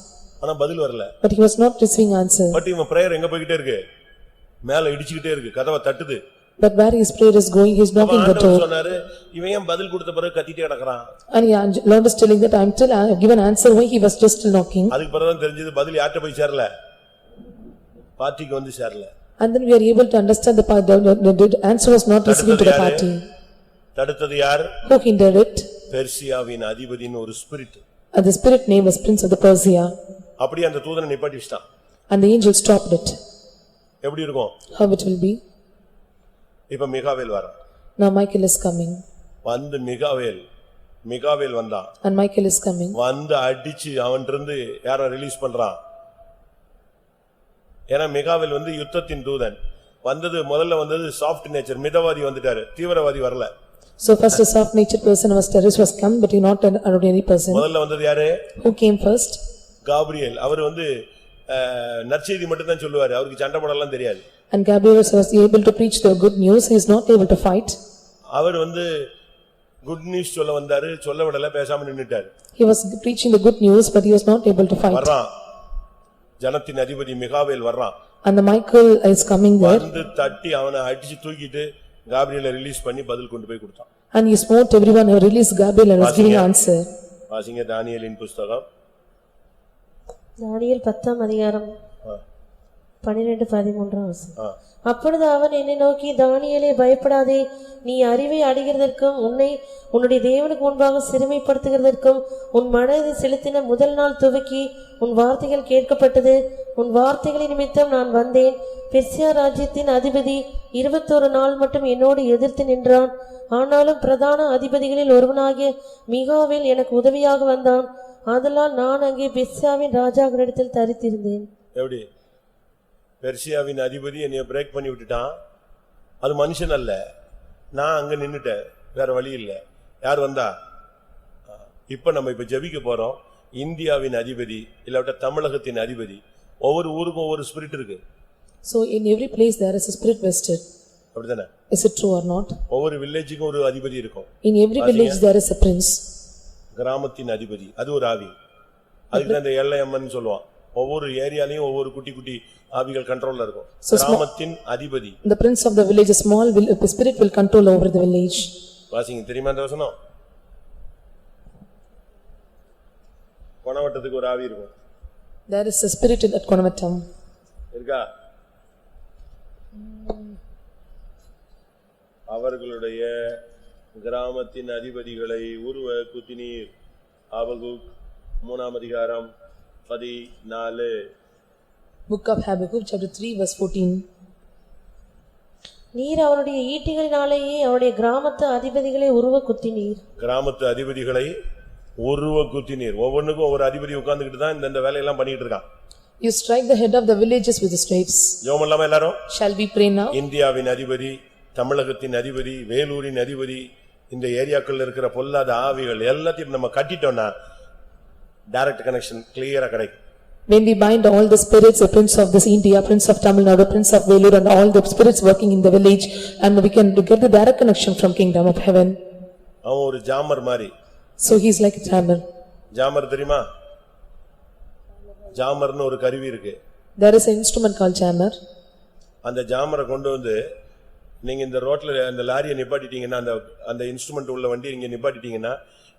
ஆனா பதில் வரல. But he was not receiving answer. But இவன் பிரேயர் எங்க போயிட்டே இருக்கு? மேல இடிச்சிட்டே இருக்கு, கதவை தட்டுது. But where his prayer is going, he is knocking the door. சொன்னாரு, இவன் ஏன் பதில் கொடுத்த பிறகு கத்திட்டே கிடக்குறான்? And Lord is telling that until I have given answer, why he was just still knocking. அதுக்கு பிறகு தான் தெரிஞ்சது பதில் யார்ட்ட போய் சேரல, பார்ட்டிக்கு சேரல. And then we are able to understand the answer was not receiving to the party. தடுத்தது யார்? Who hindered it? பெர்சியாவின் அதிபதியின் ஒரு spirit. And the spirit name was Prince of the Persia. அப்படியே அந்த தூதனை நிப்பாட்டி வச்சிட்டான். And the angel stopped it. எப்படி இருக்கும்? How it will be? இப்ப மிகாவேல் வரான். Now Michael is coming. வந்து மிகாவேல் வந்தான். And Michael is coming. வந்து அடிச்சு அவன்கிட்ட யார ரிலீஸ் பண்றான். ஏன்னா மிகாவேல் யுத்தத்தின் தூதன். முதல்ல வந்தது சாஃப்ட் நேச்சர், மிதவாதி வந்துட்டாரு, தீவிரவாதி வரல. So first a soft natured person was terrorist was come, but he not an ordinary person. முதல்ல வந்தது யாரு? Who came first? காபிரியேல். அவர் நற்செய்தி மட்டும் தான் சொல்லுவாரு, அவருக்கு சண்டை போடலாம் தெரியாது. And Gabriel was able to preach the good news, he is not able to fight. அவர் குட் நியூஸ் சொல்ல வந்தாரு, சொல்ல விடல, பேசாம நின்னுட்டாரு. He was preaching the good news, but he was not able to fight. வர்றான், ஜனத்தின் அதிபதி மிகாவேல் வர்றான். And the Michael is coming there. வந்து தட்டி அவனை அடிச்சு தூக்கிட்டு காபிரியலை ரிலீஸ் பண்ணி பதில் கொண்டு போய் கொடுத்தான். And he smote everyone who released Gabriel and was giving answer. வாசிங்க தானியேலின் புத்தகம். தானியேல் 10ஆம் அதிகாரம் 12-13 அப்பொழுது அவன் என்னை நோக்கி, தானியேலே பயப்படாதே, நீ அறிவை அடைகிறதற்கும் உன்னை உன்னுடைய தேவனுக்கு முன்பாக சிறுமைப்படுத்துகிறதற்கும் உன் மனதை செலுத்தின முதல் நாள் துவக்கி உன் வார்த்தைகள் கேட்கப்பட்டது. உன் வார்த்தைகளின் நிமித்தம் நான் வந்தேன். பெர்சியா ராஜ்யத்தின் அதிபதி 21 நாள் மட்டும் என்னோடு எதிர்த்து நின்றான். ஆனாலும் பிரதான அதிபதிகளில் ஒருவனாகிய மிகாவேல் எனக்கு உதவியாக வந்தான். ஆதலால் நான் அங்கே பெர்சியாவின் ராஜாவினிடத்தில் தரித்திருந்தேன். எப்படி? பெர்சியாவின் அதிபதி என்னைய பிரேக் பண்ணி விட்டுட்டான். அது மனுஷன் அல்ல, நான் அங்க நின்னுட்டேன், வேற வழி இல்ல. யார் வந்தா? இப்ப நம்ம ஜெபிக்க போறோம். இந்தியாவின் அதிபதி இல்லாட்ட தமிழகத்தின் அதிபதி. ஒவ்வொரு ஊருக்கும் ஒவ்வொரு ஸ்பிரிட் இருக்கு. So in every place there is a spirit vested. அப்படிதானே? Is it true or not? ஒவ்வொரு வில்லேஜுக்கும் ஒரு அதிபதி இருக்கும். In every village there is a prince. கிராமத்தின் அதிபதி அது ஒரு ஆவி. அதுக்கு அந்த எல்லையம்மன் சொல்லுவான். ஒவ்வொரு ஏரியாலயும் ஒவ்வொரு குட்டி குட்டி ஆவிகள் கண்ட்ரோல்ல இருக்கும். கிராமத்தின் அதிபதி. The prince of the village, a small spirit will control over the village. வாசிங்க, தெரியுமா அந்த வசனம்? கொணவட்டத்துக்கு ஒரு ஆவி இருக்கும். There is a spirit in that Konavatam. இருக்கா? அவர்களுடைய கிராமத்தின் அதிபதிகளை உருவ குத்தினீர். ஆபகுக் 3ஆம் அதிகாரம் 14. Book of Habakkuk chapter 3 verse 14. நீர் அவருடைய ஈட்டிகளினாலேயே அவருடைய கிராமத்து அதிபதிகளை உருவ குத்தினீர். கிராமத்து அதிபதிகளை உருவ குத்தினீர். ஒவ்வொன்றுக்கும் ஒவ்வொரு அதிபதி உட்கார்ந்துகிட்டு தான் இந்த வேலையெல்லாம் பண்ணிட்டு இருக்கான். You strike the head of the villages with the staves. ஜெபம் பண்ணலாமா எல்லாரும்? Shall we pray now? இந்தியாவின் அதிபதி, தமிழகத்தின் அதிபதி, வேலூரின் அதிபதி, இந்த ஏரியாக்குள்ள இருக்கிற பொல்லாத ஆவிகள் எல்லாத்தையும் நம்ம கட்டிட்டோம்னா டைரக்ட் கனெக்ஷன் கிளியரா கிடைக்கும். When we bind all the spirits, the prince of this India, prince of Tamil Nadu, prince of Vellore and all the spirits working in the village, and we can get the direct connection from kingdom of heaven. அவன் ஒரு ஜாமர் மாதிரி. So he is like a jammer. Jammer தெரியுமா? ஜாமர்னு ஒரு கருவி இருக்கு. There is an instrument called jammer. அந்த ஜாமரை கொண்டு வந்து நீங்க இந்த ரோட்ல அந்த லாரியை நிப்பாட்டிட்டீங்கன்னா, அந்த இன்ஸ்ட்ருமெண்ட் உள்ள வண்டி நீங்க நிப்பாட்டிட்டீங்கன்னா,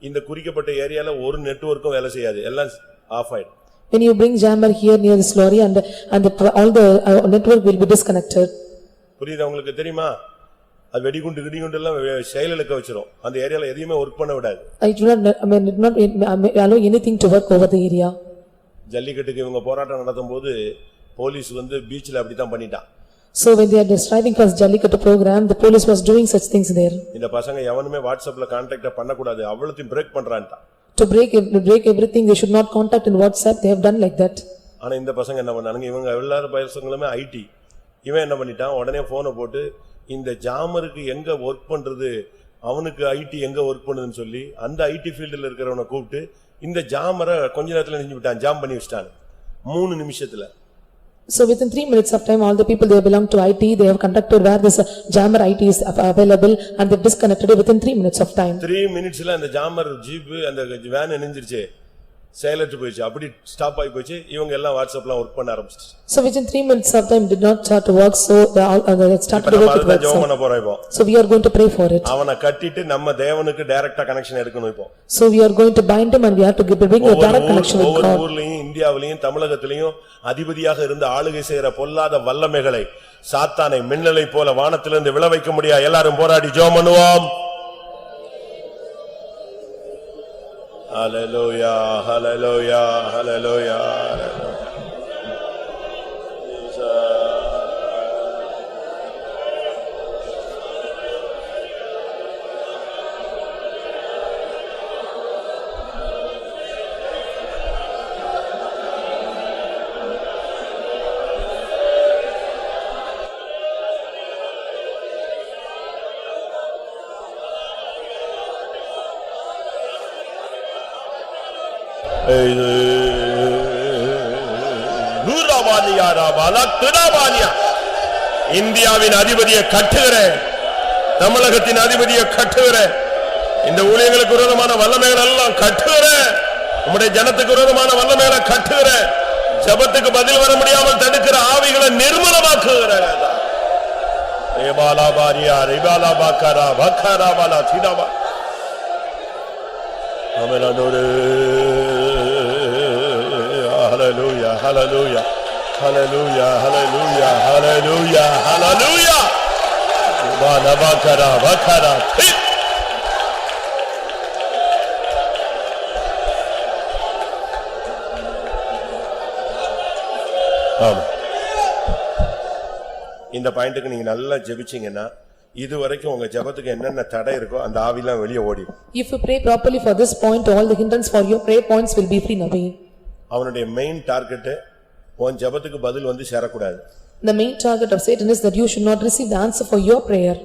இந்த குறிக்கப்பட்ட ஏரியால ஒரு நெட்வொர்க்கும் வேலை செய்யாது, எல்லாம் ஆஃப் ஆயிடும். When you bring jammer here near this lorry and all the network will be disconnected. புரியுதா உங்களுக்கு? தெரியுமா? அது வெடிகுண்டு எல்லாம் செயலுக்க வச்சிரும். அந்த ஏரியால எதையுமே வர்க் பண்ண விடாது. I do not allow anything to work over the area. ஜல்லிக்கட்டுக்கு இவங்க போராட்டம் நடத்தும்போது போலீஸ் பீச்ல அப்படி தான் பண்ணிட்டான். So when they are striving for Jallikattu program, the police was doing such things there. இந்த பசங்க எவனுமே வாட்ஸ்அப்ல கான்டாக்ட் பண்ண கூடாது, அவ்வளத்தையும் break பண்றான்டா. To break everything, they should not contact in WhatsApp. They have done like that. ஆனா இந்த பசங்க என்ன பண்ணாங்க? இவங்க எல்லாரும் பசங்களுமே ஐடி. இவன் என்ன பண்ணிட்டான்? உடனே போனை போட்டு இந்த ஜாமருக்கு எங்க வர்க் பண்றது, அவனுக்கு ஐடி எங்க வர்க் பண்ணுதுன்னு சொல்லி அந்த ஐடி ஃபீல்டுல இருக்கிறவனை கூப்பிட்டு இந்த ஜாமரை கொஞ்ச நேரத்துல நிஞ்சு விட்டான், ஜாம் பண்ணி வச்சிட்டான் 3 நிமிஷத்துல. So within 3 minutes of time, all the people they belong to IT, they have contacted where this jammer IT is available and they disconnected it within 3 minutes of time. 3 minutesல அந்த ஜாமர் ஜீப் அந்த வேன் நின்னுருச்சு, சைலண்ட் போயிடுச்சு, அப்படி ஸ்டாப் ஆகி போச்சு. இவங்க எல்லாம் வாட்ஸ்அப்ல வர்க் பண்ண ஆரம்பிச்சிட்டாங்க. So within 3 minutes of time did not start to work, so they all started to work with WhatsApp. So we are going to pray for it. அவனை கட்டிட்டு நம்ம தேவனுக்கு டைரக்டா கனெக்ஷன் எடுக்கணும். இப்போ So we are going to bind him and we have to bring a direct connection with God. ஊர்லயும் இந்தியாவிலயும் தமிழகத்திலயும் அதிபதியாக இருந்த ஆளுகை செய்யற பொல்லாத வல்லமைகளை சாத்தானை மின்னலை போல வானத்திலிருந்து விழவைக்க முடியாது. எல்லாரும் போராடி ஜெபம் பண்ணுவோம். Hallelujah, hallelujah, hallelujah. இந்தியாவின் அதிபதியை கட்டுகிறேன், தமிழகத்தின் அதிபதியை கட்டுகிறேன், இந்த ஊழியர்களுக்கு விரோதமான வல்லமைகள் எல்லாம் கட்டுகிறேன், உம்முடைய ஜனத்துக்கு விரோதமான வல்லமைகளை கட்டுகிறேன், ஜெபத்துக்கு பதில் வர முடியாமல் தடுக்கிற ஆவிகளை நிர்மூலமாக்குகிறேன். ஏபாலாபாரியா ரிபாலா பக்கரா பக்கரா பாலா திடாவா ஆமென். ஹalleluya hallelujah hallelujah hallelujah hallelujah hallelujah bala bakara bakara ஆமா. இந்த பாயிண்ட்க்கு நீங்க நல்லா ஜெபிச்சீங்கன்னா இதுவரைக்கும் உங்க ஜெபத்துக்கு என்னென்ன தடை இருக்கோ அந்த ஆவிலாம் வெளியே ஓடிடும். If you pray properly for this point, all the hindrance for your prayer points will be free away. அவனுடைய மெயின் டார்கெட் உன் ஜெபத்துக்கு பதில் வந்து சேரக்கூடாது. The main target of Satan is that you should not receive the answer for your prayer.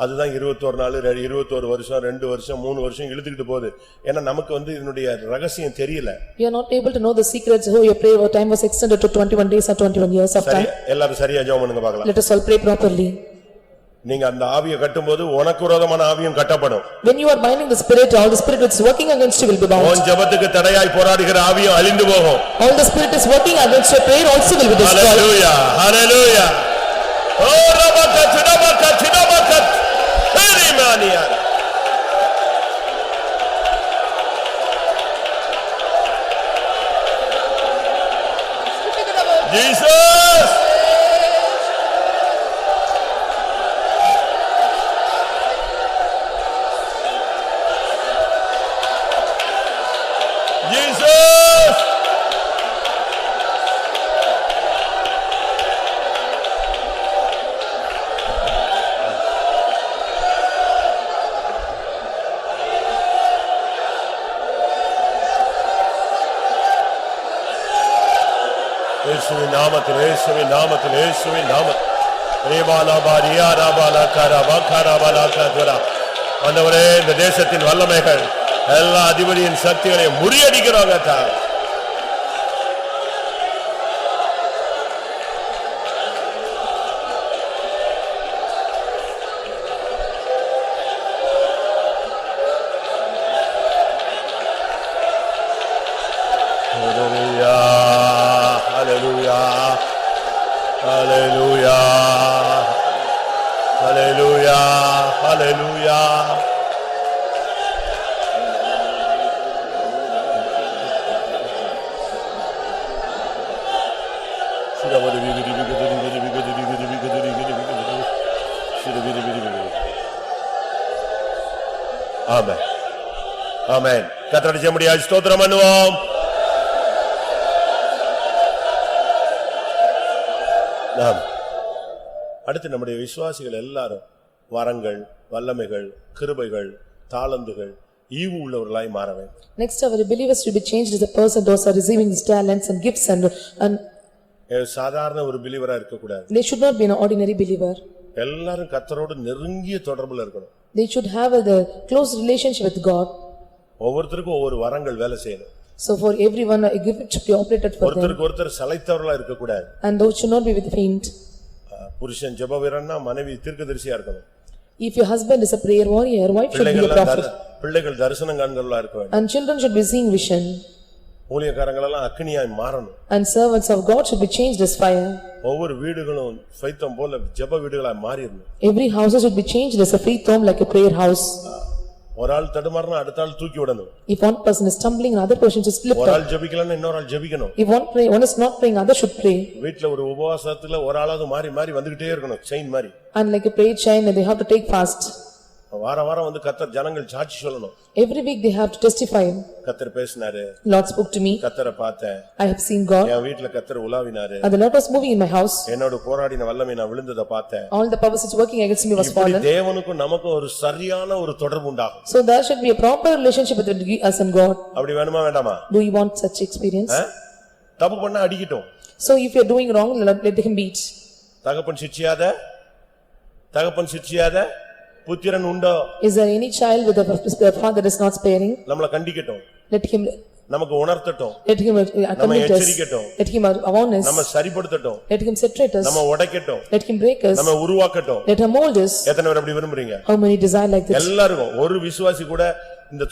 அதுதான் 21 நாள் 21 வருஷம் 2 வருஷம் 3 வருஷம் இழுத்துக்கிட்டு போகுது. ஏன்னா நமக்கு வந்து இதனுடைய ரகசியம் தெரியல. You are not able to know the secrets. So your prayer time was extended to 21 days or 21 years of time. எல்லாரும் சரியா ஜெபம் பண்ணுங்க பார்க்கலாம். Let us all pray properly. நீங்க அந்த ஆவியை கட்டும்போது உனக்கு விரோதமான ஆவியும் கட்டப்படும். When you are binding the spirit, all the spirit which is working against you will be bound. உன் ஜெபத்துக்கு தடையாய் போராடுகிற ஆவியும் அழிந்து போகும். All the spirit is working against your prayer also will be destroyed. Hallelujah hallelujah oh rabakat Amen. Jesus இயேசுவின் நாமத்தில் ரேபாலாபாரியா ராபாலாகாரா பாகாராபாலாகாதுரா ஆண்டவரே இந்த தேசத்தின் வல்லமைகள் எல்லா அதிபதியின் சக்திகளை முறியடிக்கிறாங்க தா. Hallelujah hallelujah hallelujah ஆமென் ஆமென். கர்த்தருடைய ஜெபமுடியாய் ஸ்தோத்திரம் பண்ணுவோம். அடுத்து நம்முடைய விசுவாசிகள் எல்லாரும் வரங்கள் வல்லமைகள் கிருபைகள் தாளந்துகள் ஈவு உள்ளவர்களாய் மாற வேண்டும். Next our believers should be changed as a person those are receiving these talents and gifts and சாதாரண ஒரு பிலீவரா இருக்க கூடாது. they should not be an ordinary believer. எல்லாரும் கர்த்தரோடு நெருங்கிய தொடர்புல இருக்கணும். They should have a close relationship with God. ஒவ்வொருத்தருக்கும் ஒவ்வொரு வரங்கள் வேலை செய்யணும். So for everyone a gift should be operated for them. ஒருத்தருக்கு ஒருத்தர் சளைத்தவர்களா இருக்க கூடாது. And those should not be with faint. புருஷன் ஜெபவீரன்னா மனைவி தீர்க்கதரிசியா இருக்கணும். If your husband is a prayer warrior, wife should be a prophet. பிள்ளைகள் தரிசனம் காண்கிறவர்களா இருக்க வேண்டும். And children should be seeing vision. ஊழியக்காரங்க எல்லாம் அக்கினியாய் மாறணும். And servants of God should be changed as fire. ஒவ்வொரு வீடுகளும் ஃபைத்தம் போல ஜெப வீடுகளாய் மாறிடணும். Every house should be changed as a faith home like a prayer house. ஒரு ஆள் தடுமாறினா அடுத்த ஆள் தூக்கி விடணும். If one person is stumbling, another person should lift ஒரு up. ஆள் ஜெபிக்கலன்னா இன்னொரு ஆள் ஜெபிக்கணும். If one is not praying, other should pray. வீட்ல ஒரு உபவாசத்துல ஒரு ஆளாவது மாறி மாறி வந்துகிட்டே இருக்கணும், செயின் மாதிரி. And like a prayer chain, and they have to take fast. வார வாரம் வந்து கர்த்தர் ஜனங்கள் சாட்சி சொல்லணும். Every week they have to testify. கர்த்தர் பேசினாரு. Lord spoke to me. கர்த்தரை பார்த்தேன். I have seen God. என் வீட்ல கர்த்தர் உலாவினாரு. And the Lord was moving in my house. என்னோட போராடின வல்லமை நான் விழுந்தத பார்த்தேன். All the powers which working against me was fallen. தேவனுக்கும் நமக்கும் ஒரு சரியான ஒரு தொடர்பு உண்டாகும். So there should be a proper relationship between us and God. அப்படி வேணுமா வேண்டாமா? Do you want such experience? தப்பு பண்ணா அடிக்கட்டும். So if you are doing wrong, let him beat. தகப்பன் சிட்சியாத புத்திரன் உண்டோ? Is there any child with a father that is not sparing? நம்மள கண்டிக்கட்டும். Let him நமக்கு உணர்த்தட்டும், let him நம்ம commit us, எச்சரிக்கட்டும், let him warn us, நம்ம சரிப்படுத்தட்டும், let him separate us, நம்ம உடைக்கட்டும், let him break us, நம்ம உருவாக்கட்டும். let him mold us. எத்தனை பேர் அப்படி விரும்புறீங்க? How many desire like this? எல்லாருக்கும். ஒரு விசுவாசி கூட இந்த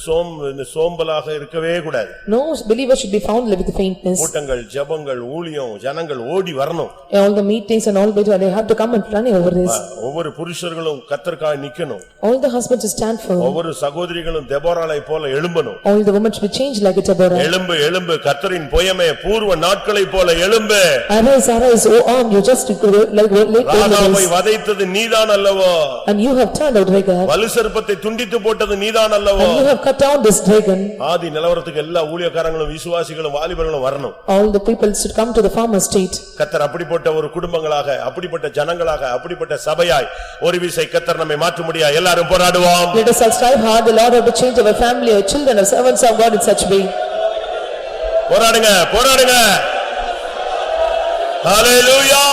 சோம்பலாக இருக்கவே கூடாது. No believer should be found with faintness. கூட்டங்கள், ஜெபங்கள், ஊழியம், ஜனங்கள் ஓடி வரணும். All the meetings and all they have to come and run over this. ஒவ்வொரு புருஷர்களும் கர்த்தருக்காக நிக்கணும். All the husbands to stand firm. ஒவ்வொரு சகோதரிகளும் தெபோராளை போல எழும்பணும். All the women should be changed like Deborah. எழும்பு எழும்பு கர்த்தரின் பொய்யமே, பூர்வ நாட்களை போல எழும்பு. Arise, arise, O arm, you just like late ராகாபை வதைத்தது நீதான் அல்லவோ? and you have turned out Rahab. வலு சர்ப்பத்தை துண்டித்து போட்டது நீதான் அல்லவோ? And you have cut down this dragon. ஆதி நிலவரத்துக்கு எல்லா ஊழியக்காரங்களும் விசுவாசிகளும் வாலிபர்களும் வரணும். All the people should come to the farmer state. கர்த்தர் அப்படிப்பட்ட ஒரு குடும்பங்களாக, அப்படிப்பட்ட ஜனங்களாக, அப்படிப்பட்ட சபையாய் ஒரு விசை கர்த்தர் நம்மை மாற்ற முடியா. எல்லாரும் போராடுவோம். Let us all strive hard. The Lord have to change our family, our children, our servants of God in such way. போராடுங்க, போராடுங்க. ஹalleluya.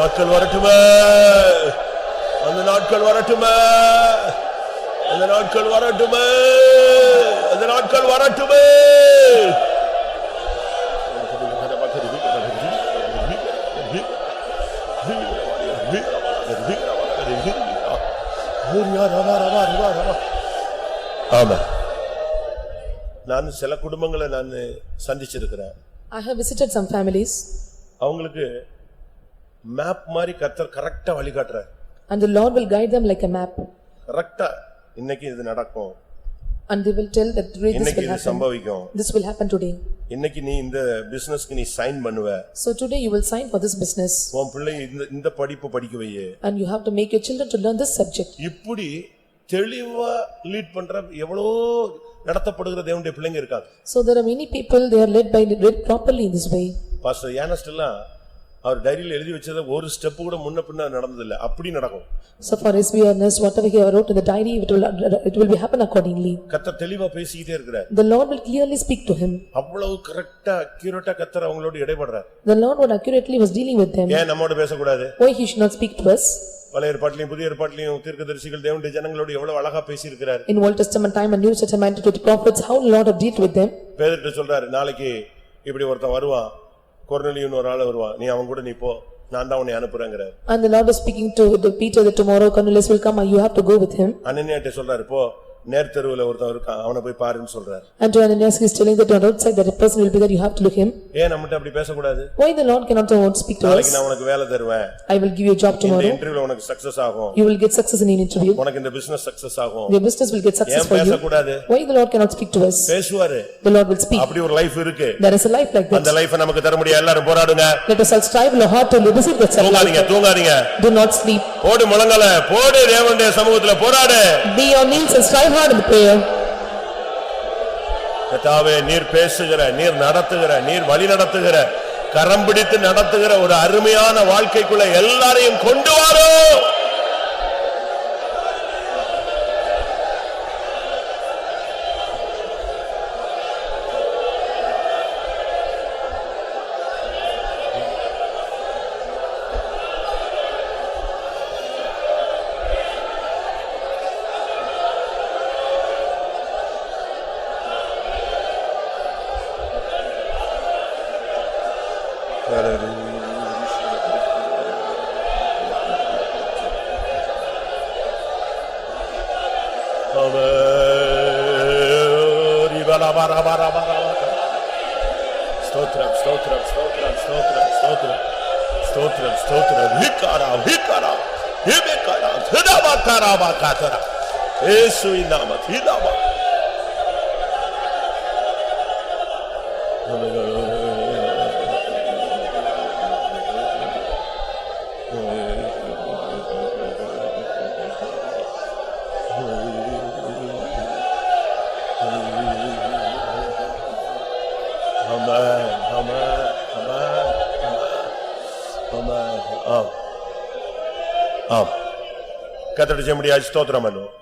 நாட்கள் வரட்டுமே, அந்த நாட்கள் வரட்டுமே, அந்த நாட்கள் வரட்டுமே, அந்த நாட்கள் வரட்டுமே. ஆமா, நான் சில குடும்பங்களை நான் சந்திச்சிருக்கிறேன். I have visited some families. அவங்களுக்கு மேப் மாதிரி கர்த்தர் கரெக்ட்டா வழி காட்டுறார். And the Lord will guide them like a map. கரெக்ட்டா இன்னைக்கு இது நடக்கும். And they will tell that today this will happen. சம்பவிக்கும். This will happen today. இன்னைக்கு நீ இந்த பிசினஸ்க்கு நீ சைன் பண்ணுவ. So today you will sign for this business. உன் பிள்ளை இந்த படிப்பு படிக்க வையே. And you have to make your children to learn this subject. இப்படி தெளிவா லீட் பண்ற எவ்வளவு நடத்தப்படுகிற தேவனுடைய பிள்ளைங்க இருக்காங்க. So there are many people, they are led properly in this way. Pastor யானஸ்ட் எல்லாம் அவர் டைரியில எழுதி வச்சத ஒரு ஸ்டெப் கூட முன்ன பின்ன நடந்தது இல்ல, அப்படி நடக்கும். So for SB Ernest, whatever he wrote in the diary, it will be happen accordingly. கர்த்தர் தெளிவா பேசிட்டே இருக்கிறார். The Lord will clearly speak to him. அவ்வளவு கரெக்ட்டா அக்யூரேட்டா கர்த்தர் அவங்களோட இடைபடுறார். The Lord would accurately was dealing with them. ஏன் நம்மோட பேச கூடாது? Why he should not speak to us? பழைய ஏற்பாட்டிலும் புதிய ஏற்பாட்டிலும் தீர்க்கதரிசிகள் தேவனுடைய ஜனங்களோட எவ்வளவு அழகா பேசி இருக்கிறார். In Old Testament time and New Testament to the prophets, how the Lord have dealt with them. பேதுரு சொல்றாரு, நாளைக்கு இப்படி ஒருத்தன் வருவான், கொர்நேலியுன்னு ஒரு ஆளு வருவான், நீ அவன் கூட நீ போ, நான் தான் உன்னை அனுப்புறேங்கறார். And the Lord was speaking to Peter that tomorrow Cornelius will come and you have to go with him. அனனியாட்ட சொல்றாரு, போ நேர் தெருவுல ஒருத்தன் இருக்கான், அவனை போய் பாருன்னு சொல்றாரு. And to Ananias he is telling that on outside that a person will be there, you have to look him. ஏன் நம்மட்ட அப்படி பேச கூடாது? Why the Lord cannot speak to us? நாளைக்கு நான் உனக்கு வேலை தருவேன். I will give you a job இந்த tomorrow. இன்டர்வியூல உனக்கு சக்சஸ் ஆகும். You will get success in an interview. உனக்கு இந்த பிசினஸ் சக்சஸ் ஆகும். Your business will get success ஏன் for you. பேச கூடாது? Why the Lord cannot speak to us? பேசுவாரு. The Lord will speak. அப்படி ஒரு லைஃப் இருக்கு. There is a life like that. அந்த லைஃபை நமக்கு தர முடியாது. எல்லாரும் போராடுங்க. Let us all strive hard to receive that life. தூங்காதீங்க. Do not sleep. போடு முழங்கால, போடு தேவனுடைய சமூகத்துல போராடு. Be on knees and strive hard in the prayer. கர்த்தாவே, நீர் பேசுகிற, நீர் நடத்துகிற, நீர் வழி நடத்துகிற, கரம் பிடித்து நடத்துகிற ஒரு அருமையான வாழ்க்கைக்குள்ள எல்லாரையும் கொண்டு வாரோ. ஸ்தோத்திரம் ஸ்தோத்திரம் ஸ்தோத்திரம் ஸ்தோத்திரம் ஸ்தோத்திரம் ஸ்தோத்திரம் ஸ்தோத்திரம். இபேகரா திடபகரா கதரா இயேசுவின் நாமத்தில் நாம கர்த்தருடைய ஜெயமுடியா ஸ்தோத்திரம் பண்ணுவோம்.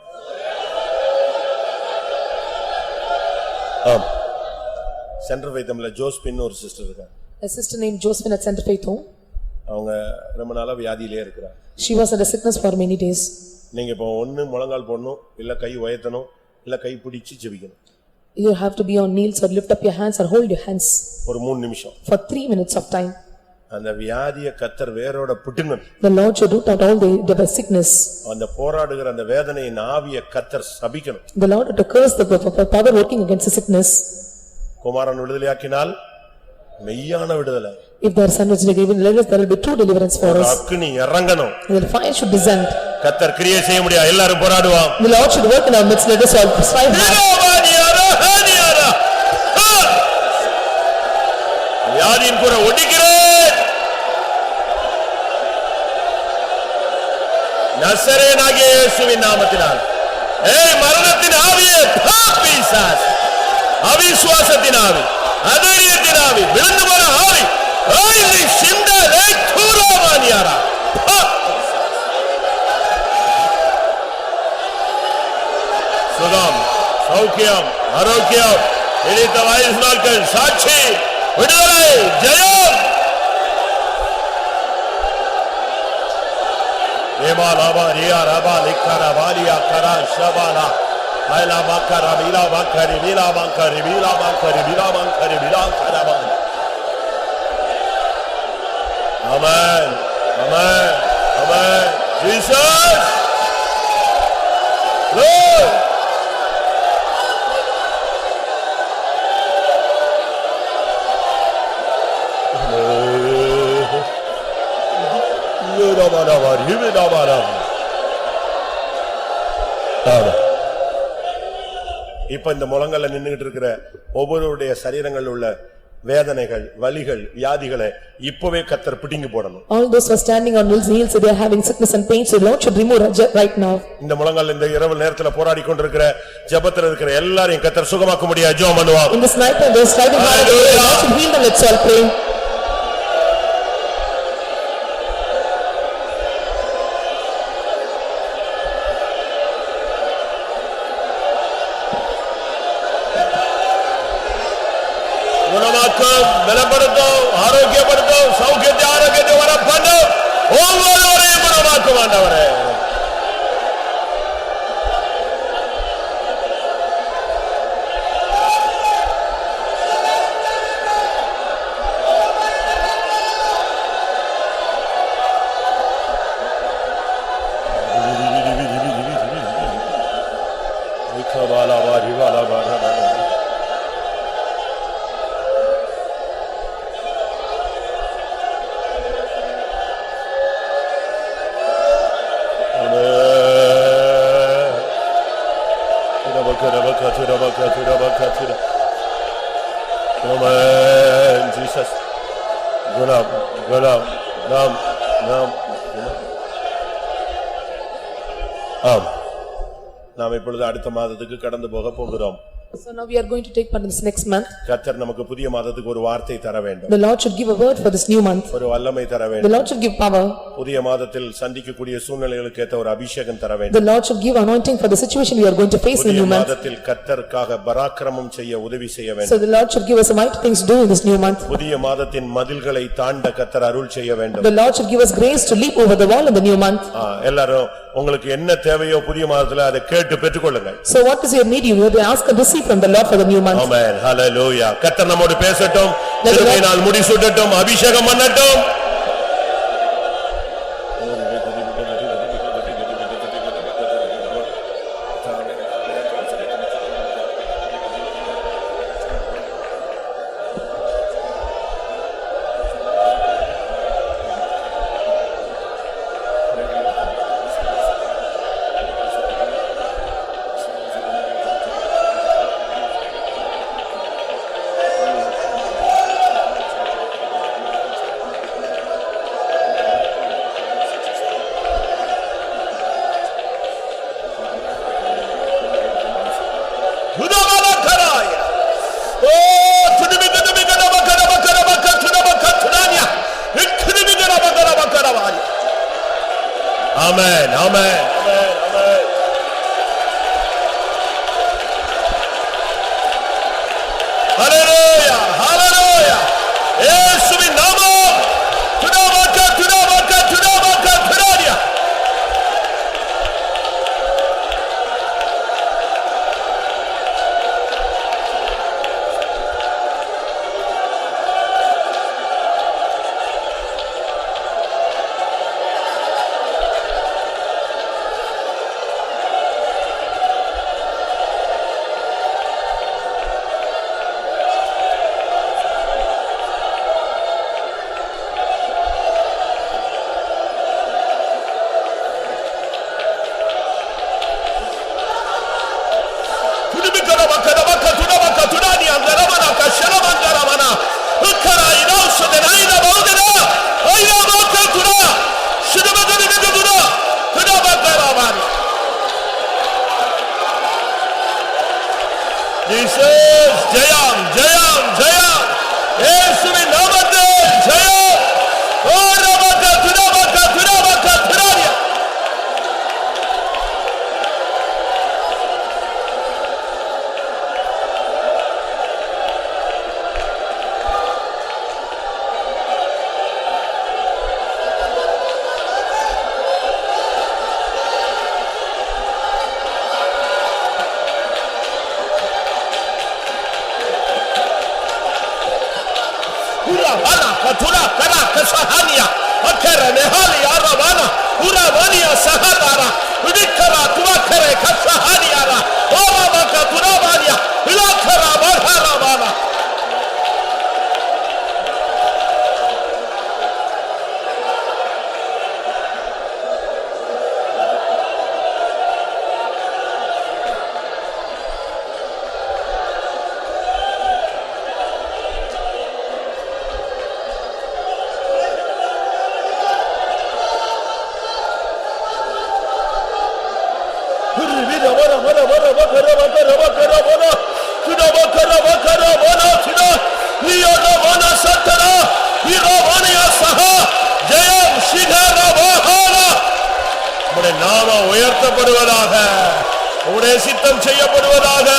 சென்டர் வைத்தம்ல ஜோஸ்பின் ஒரு சிஸ்டர் இருக்காங்க. A sister named Josephine at Center Faith Home. அவங்க ரொம்ப நாளா வியாதியிலே இருக்கிறாங்க. She was under sickness for many days. நீங்க இப்போ ஒண்ணு முழங்கால் போடணும், இல்ல கை உயர்த்தணும், இல்ல கை பிடிச்சு ஜெபிக்கணும். You have to be on knees or lift up your hands or hold your hands. ஒரு 3 நிமிஷம். For 3 minutes of time. அந்த வியாதியை கர்த்தர் வேரோட புடுங்கணும். The Lord should root out all the sickness. அந்த போராடுகிற அந்த வேதனையின் ஆவியை கர்த்தர் சபிக்கணும். The Lord to curse the power working against the sickness. குமாரன் விடுதலையாக்கினால் மெய்யான விடுதலை. If their son was given deliverance, there will be true deliverance for us. அக்கினி இறங்கணும். The fire should descend. கர்த்தர் கிரியை செய்ய முடியா, எல்லாரும் போராடுவோம். The Lord should work in our midst. Let us all strive hard. வியாதியின் கூட ஒடிக்கிறேன். நசரேயனாகிய இயேசுவின் நாமத்தினால் மரணத்தின் ஆவியே பிசாசு, அவிசுவாசத்தின் ஆவி, அதைரியத்தின் ஆவி, விழுந்து போன ஆவி, ஆயிலை சிந்தலே தூரமானியாரா சுகம், சௌக்கியம், ஆரோக்கியம், இனித்த வயசு நாட்கள், சாட்சி, விடுதலை, ஜெயம். ஏமாலாபா ரியா ரபா லிக்கரா வாலியா கரா ஷபாலா மைலா மக்கரா மீலா மக்கரி மீலா மக்கரி மீலா மக்கரி மீலா மக்கரி மீலா கரபா. ஆமென், ஆமென், ஆமென். Jesus Lord. இப்ப இந்த முழங்கல்ல நின்னுகிட்டு இருக்கிற ஒவ்வொருடைய சரீரங்களில் உள்ள வேதனைகள், வலிகள், வியாதிகளை இப்பவே கர்த்தர் பிடிங்கி போடணும். All those who are standing on knees, they are having sickness and pain, so the Lord should remove right now. இந்த முழங்கல்ல இந்த இரவு நேரத்துல போராடி கொண்டிருக்கிற ஜெபத்துல இருக்கிற எல்லாரையும் கர்த்தர் சுகமாக்க முடியாது. ஜெபம் பண்ணுவாங்க. In this night when they are striving hard, the Lord should heal them. Let's all pray. குணமாக்கும், பலப்படுத்தும், ஆரோக்கியப்படுத்தும், சௌக்கியத்தை ஆரோக்கியத்தை வர பண்ணும், ஒவ்வொருவரையும் குணமாக்கும் ஆண்டவரே. Amen, Jesus. Gulam, gulam, nam, nam. நாம் இப்பொழுது அடுத்த மாதத்துக்கு கடந்து போக போகிறோம். So now we are going to take part in this next month. கர்த்தர் நமக்கு புதிய மாதத்துக்கு ஒரு வார்த்தை தர வேண்டும். The Lord should give a word for this new month. ஒரு வல்லமை தர The வேண்டும். Lord should give power. புதிய மாதத்தில் சந்திக்கக்கூடிய சூழ்நிலைகளுக்கு ஏற்ற ஒரு அபிஷேகம் தர The வேண்டும். Lord should give anointing for the situation we are going to face in the புதிய new month. மாதத்தில் கர்த்தருக்காக பராக்கிரமம் செய்ய உதவி செய்ய So வேண்டும். the Lord should give us mighty things to do in this new month. புதிய மாதத்தின் மதில்களை தாண்ட கர்த்தர் அருள் செய்ய வேண்டும். The Lord should give us grace to leap over the wall in the new month. எல்லாரும் உங்களுக்கு என்ன தேவையோ புதிய மாதத்துல அதை கேட்டு பெற்றுக்கொள்ளுங்க. So what is your need? You have to ask and receive from the Lord for the new month. Amen. Hallelujah. கர்த்தர் நம்மோடு பேசட்டும். கிருபையினால் முடிசூட்டட்டும். அபிஷேகம் பண்ணட்டும். Udabala karaya. Oh, tudibigada bakara tudabaka tudanya. Ikudibigada bakara. Amen. Amen. Amen. Amen. Hallelujah. Hallelujah. Yesuவின் நாமம் tudabaka tudanya. Jesus, Jayam, Jayam, Jayam. Yesuவின் நாமத்தில் ஜெயம். ஓரபக்க துரபக்க துராடியா. Uravana, Katura, Kara, Kasahania, Akara, Nehali, Aravana, Uravania, Sahara, Udikara, Tuakare, Kasahaniara, Oravaka, Turavania, Ilakara, Maharavana. நாமம் உயர்த்தப்படுவதாக, உம்முடைய சித்தம் செய்யப்படுவதாக.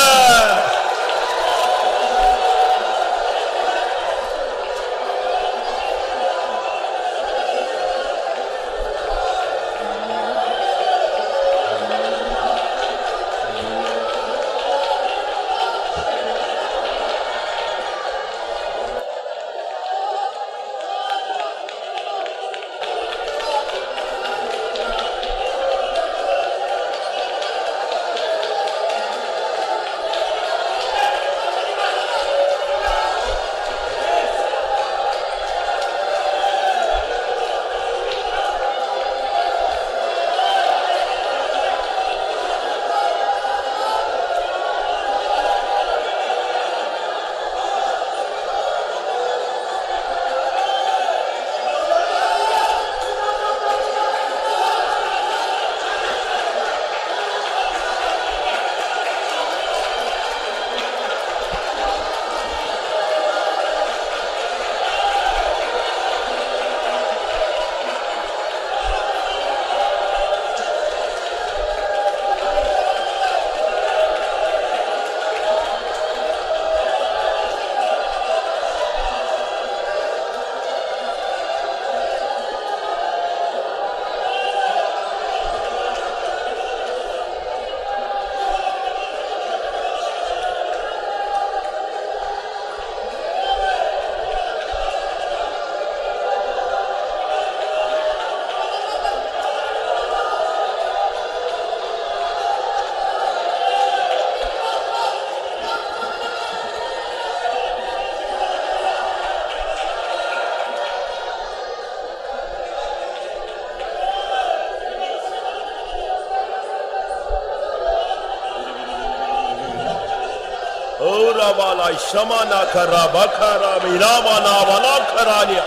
Orabalai Shamana Karabakara Miramana Valakarania.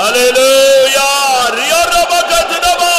Hallelujah. Riyarabakadinaba.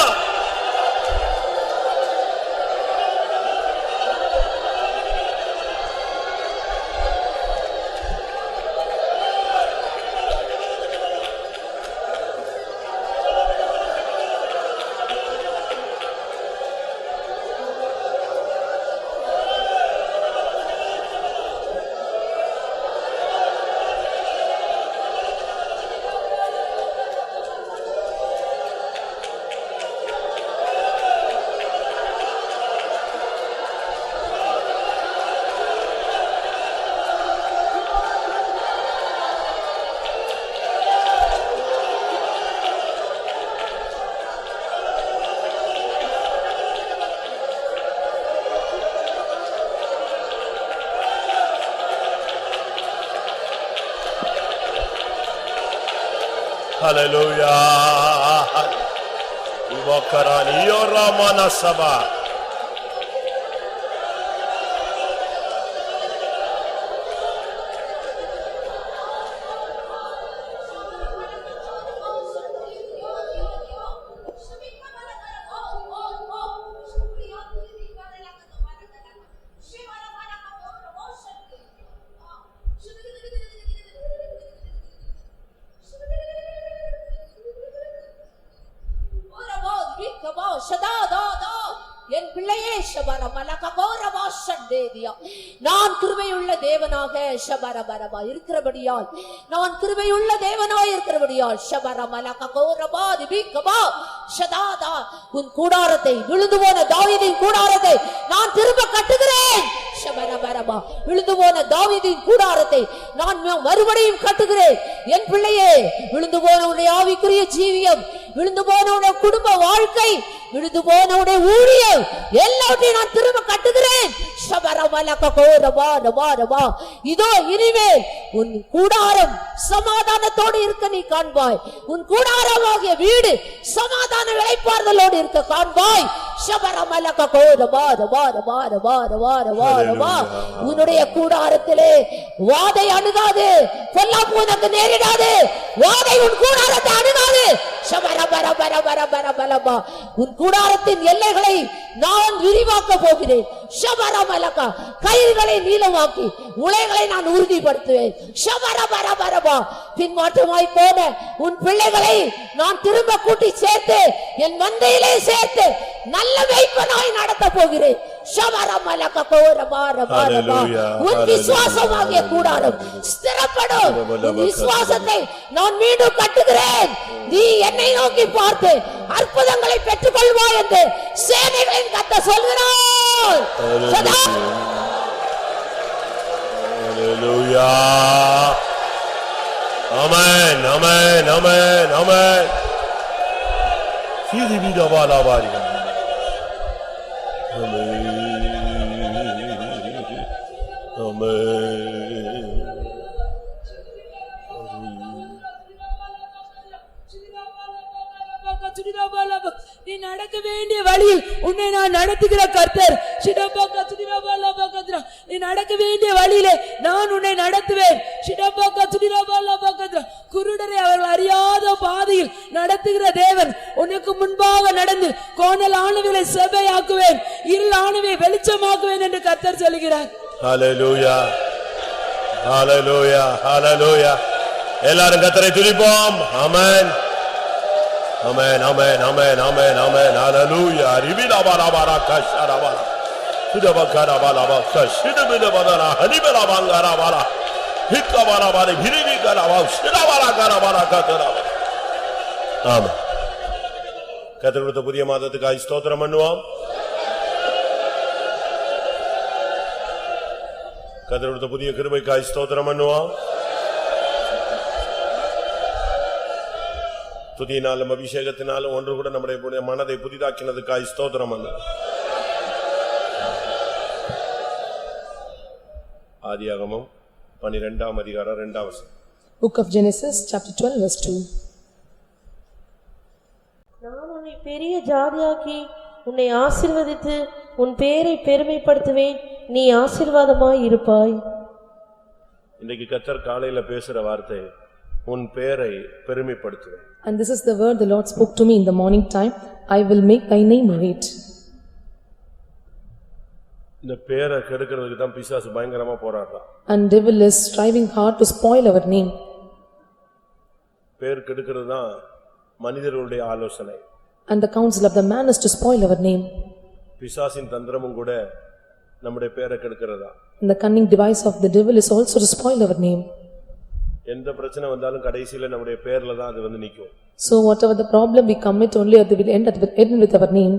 Hallelujah. Ivakarani yoramana saba. என் பிள்ளையே நான் கிருபையுள்ள தேவனாக இருக்கிறபடியால் நான் கிருபையுள்ள தேவனாய் இருக்கிறபடியால் உன் கூடாரத்தை விழுந்து போன தாவீதின் கூடாரத்தை நான் திரும்ப கட்டுகிறேன். விழுந்து போன தாவீதின் கூடாரத்தை நான் மறுபடியும் கட்டுகிறேன். என் பிள்ளையே, விழுந்து போன உன்னுடைய ஆவிக்குரிய ஜீவியம், விழுந்து போன உன்னுடைய குடும்ப வாழ்க்கை, விழுந்து போன உன்னுடைய ஊழியம் எல்லாத்தையும் நான் திரும்ப கட்டுகிறேன். இதோ இனிமேல் உன் கூடாரம் சமாதானத்தோடு இருக்க நீ காண்பாய். உன் கூடாரமாகிய வீடு சமாதான இளைப்பாறுதலோடு இருக்க காண்பாய். உன்னுடைய கூடாரத்திலே வாதை அணுகாது, பொல்லாப்பு உனக்கு நேரிடாது. வாதை உன் கூடாரத்தை அணுகாது. உன் கூடாரத்தின் எல்லைகளை நான் விரிவாக்க போகிறேன். கயிறுகளை நீளமாக்கி உலைகளை நான் உறுதிப்படுத்துவேன். பின்மாற்றமாய் போன உன் பிள்ளைகளை நான் திரும்ப கூட்டி சேர்த்து என் மந்தையிலே சேர்த்து நல்ல வைப்பனாய் நடத்த போகிறேன். உன் விசுவாசமாகிய கூடாரம் ஸ்திரப்படும். உன் விசுவாசத்தை நான் மீண்டும் கட்டுகிறேன். நீ என்னை நோக்கி பார்த்து அற்புதங்களை பெற்றுக் கொள்வாய் என்று சேனைகளின் கர்த்தர் சொல்கிறார். Hallelujah. Amen, amen, amen, amen. Sidi vida bala bari. Amen. Amen. நீ நடக்க வேண்டிய வழியில் உன்னை நான் நடத்துகிற கர்த்தர். நீ நடக்க வேண்டிய வழியிலே நான் உன்னை நடத்துவேன். குருடரை அவர்கள் அறியாத பாதையில் நடத்துகிற தேவன் உனக்கு முன்பாக நடந்து கோணலானவைகளை செவ்வையாக்குவேன், இருளானவை வெளிச்சமாக்குவேன் என்று கர்த்தர் சொல்கிறார். Hallelujah. Hallelujah. Hallelujah. எல்லாரும் கர்த்தரை துதிப்போம். ஆமென். Amen, amen, amen, amen, amen. Hallelujah. Ribida bara bara kashara bara. Sida bakara bara bara. Sida bida bara. Hanibara bangara bara. Hikka bara bara. Hiribi kara bara. Sida bara kara bara katara. Amen. கர்த்தருடைய புதிய மாதத்துக்காய் ஸ்தோத்திரம் பண்ணுவோம். கர்த்தருடைய புதிய கிருபைக்காய் ஸ்தோத்திரம் பண்ணுவோம். துதியினாலும் அபிஷேகத்தினாலும் ஒன்று கூட நம்முடைய மனதை புதிதாக்கினதுக்காய் ஸ்தோத்திரம். ஆதியாகமம் 12ஆம் அதிகாரம் 2ஆம் வசனம். Book of Genesis chapter 12 verse 2. நான் உன்னை பெரிய ஜாதியாக்கி உன்னை ஆசீர்வதித்து உன் பெயரை பெருமைப்படுத்துவேன், நீ ஆசீர்வாதமாய் இருப்பாய். இன்றைக்கு கர்த்தர் காலையில பேசுற வார்த்தை, உன் பெயரை பெருமைப்படுத்துவேன். And this is the word the Lord spoke to me in the morning time. I will make thy name great. இந்த பெயரை கெடுக்கிறதுக்கு தான் பிசாசு பயங்கரமா போராடுறான். And devil is striving hard to spoil our name. பெயர் கெடுக்கிறது தான் மனிதர்களுடைய ஆலோசனை. And the counsel of the man is to spoil our name. பிசாசின் தந்திரமும் கூட நம்முடைய பெயரை கெடுக்கிறதா. And the cunning device of the devil is also to spoil our name. எந்த பிரச்சனை வந்தாலும் கடைசியில நம்முடைய பெயர்ல தான் அது வந்து நிக்கும். So whatever the problem we commit, only at the will end with our name.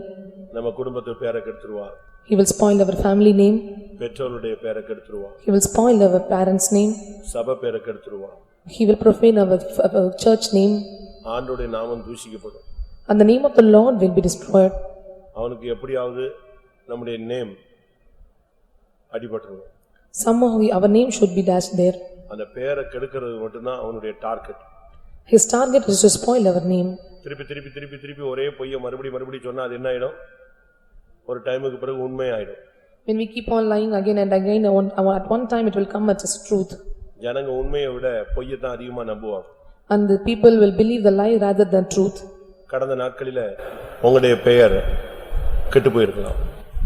நம்ம குடும்பத்து பெயரை கெடுத்துருவான். He will spoil our family name. பெற்றோருடைய பெயரை கெடுத்துருவான். He will spoil our parents name. சபை பெயரை கெடுத்துருவான். He will profane our church name. ஆண்டவருடைய நாமம் தூஷிக்கப்படும். And the name of the Lord will be destroyed. அவனுக்கு எப்படியாவது நம்முடைய name அடிபட்டுரும். Somehow our name should be dashed there. அந்த பெயரை கெடுக்கிறது மட்டும்தான் அவனுடைய target. His target is to spoil our name. திருப்பி திருப்பி திருப்பி திருப்பி ஒரே பொய்யை மறுபடி சொன்னா அது என்ன ஆயிடும்? ஒரு டைமுக்கு பிறகு உண்மை ஆயிடும். When we keep on lying again and again, at one time it will come as truth. ஜனங்க உண்மையை விட பொய்யை தான் அதிகமா நம்புவாங்க. And the people will believe the lie rather than truth. கடந்த நாட்களிலே உங்களுடைய பெயர் கெட்டு போயிருக்கலாம்.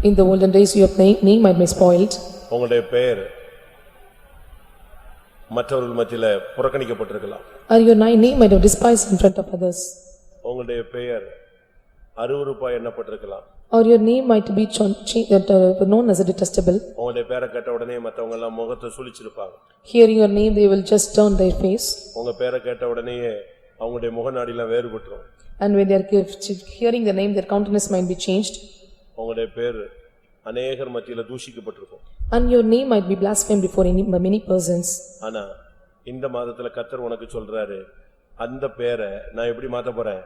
In the olden days your name might be spoiled. உங்களுடைய பெயர் மற்றவர்கள் மத்தியிலே புறக்கணிக்கப்பட்டிருக்கலாம். Or your name might have despised in front of others. உங்களுடைய பெயர் அருவருப்பா எண்ணப்பட்டிருக்கலாம். Or your name might be known as a detestable. உங்களுடைய பேரை கேட்ட உடனே மத்தவங்க எல்லாம் முகத்தை சுளிச்சிருப்பாங்க. Hearing your name they will just turn their face. உங்க பேரை கேட்ட உடனே அவங்களுடைய முகநாடிலாம் வேறுபட்டுரும். And when they are hearing the name their countenance might be changed. உங்களுடைய பேர் அநேகர் மத்தியில தூஷிக்கப்பட்டிருக்கும். And your name might be blasphemed before many persons. ஆனா இந்த மாதத்துல கர்த்தர் உனக்கு சொல்றாரு அந்த பேரை நான் எப்படி மாத்த போறேன்?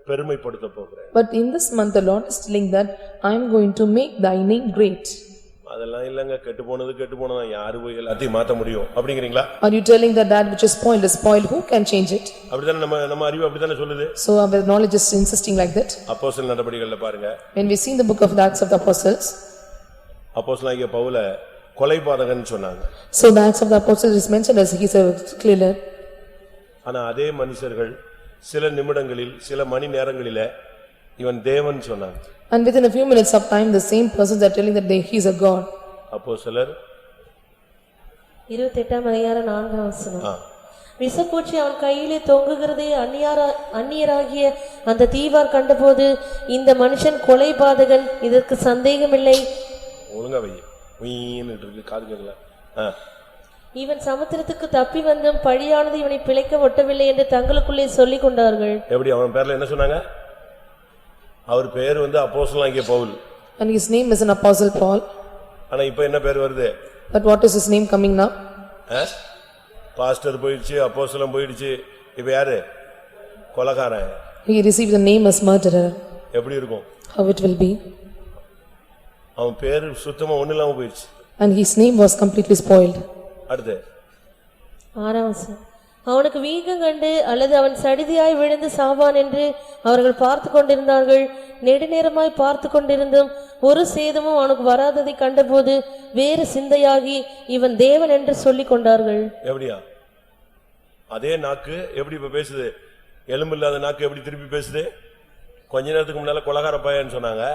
பெருமைப்படுத்த போகிறேன். But in this month the Lord is telling that I am going to make thy name great. அதெல்லாம் இல்லங்க கெட்டு போனதா யாரு போய் எல்லாத்தையும் மாத்த முடியும் அப்படிங்கறீங்களா? Are you telling that which is spoiled who can change it? அப்படிதானே நம்ம அறிவு அப்படிதானே சொல்லுது. So our knowledge is insisting like that. அப்போஸ்தலர் நடபடிகள்ல பாருங்க. When we see in the book of the Acts of the Apostles, அப்போஸ்தலனாகிய பவுல கொலைபாதகன்னு சொன்னாங்க. So the Acts of the Apostles is mentioned as he is a killer. ஆனா அதே மனுஷர்கள் சில நிமிடங்களில் சில மணி நேரங்களிலே இவன் தேவன் சொன்னாங்க. And within a few minutes of time the same persons are telling that he is a god. அப்போஸ்தலர் 28ஆம் அதிகாரம் 4ஆம் வசனம். விஷப்பூச்சி அவன் கையிலே தொங்குகிறதை அந்நியராகிய அந்த தீவார் கண்டபோது இந்த மனுஷன் கொலைபாதகன், இதற்கு சந்தேகமில்லை. ஒழுங்கா வை வீன்னு இருக்கு காது கேட்கல. இவன் சமுத்திரத்துக்கு தப்பி வந்தும் பழியானது இவனை பிழைக்க ஒட்டவில்லை என்று தங்களுக்குள்ளே சொல்லிக் கொண்டார்கள். எப்படி அவன் பேர்ல என்ன சொன்னாங்க? அவர் பேர் அப்போஸ்தலனாகிய Pavul. And his name is an apostle Paul. ஆனா இப்போ என்ன பேர் வருது? But what is his name coming now? Pastor போயிடுச்சு, அப்போஸ்தலன் போயிடுச்சு, இப்போ யாரு? கொலைகாரன். He received the name as murderer. எப்படி இருக்கும்? How it will be? அவன் பேர் சுத்தமா ஒண்ணு இல்லாம போயிடுச்சு. And his name was completely spoiled. அடுத்து 6ஆம் வசனம். அவனுக்கு வீக்கம் கண்டு அல்லது அவன் சடிதியாய் விழுந்து சாவான் என்று அவர்கள் பார்த்து கொண்டிருந்தார்கள். நெடுநேரமாய் பார்த்து கொண்டிருந்தும் ஒரு சேதமும் அவனுக்கு வராததை கண்டபோது வேறு சிந்தையாகி இவன் தேவன் என்று சொல்லிக் கொண்டார்கள். எப்படியா? அதே நாக்கு எப்படி இப்ப பேசுது? எலும்பு இல்லாத நாக்கு எப்படி திருப்பி பேசுது? கொஞ்ச நேரத்துக்கு முன்னால கொலைகார பையன்னு சொன்னாங்க,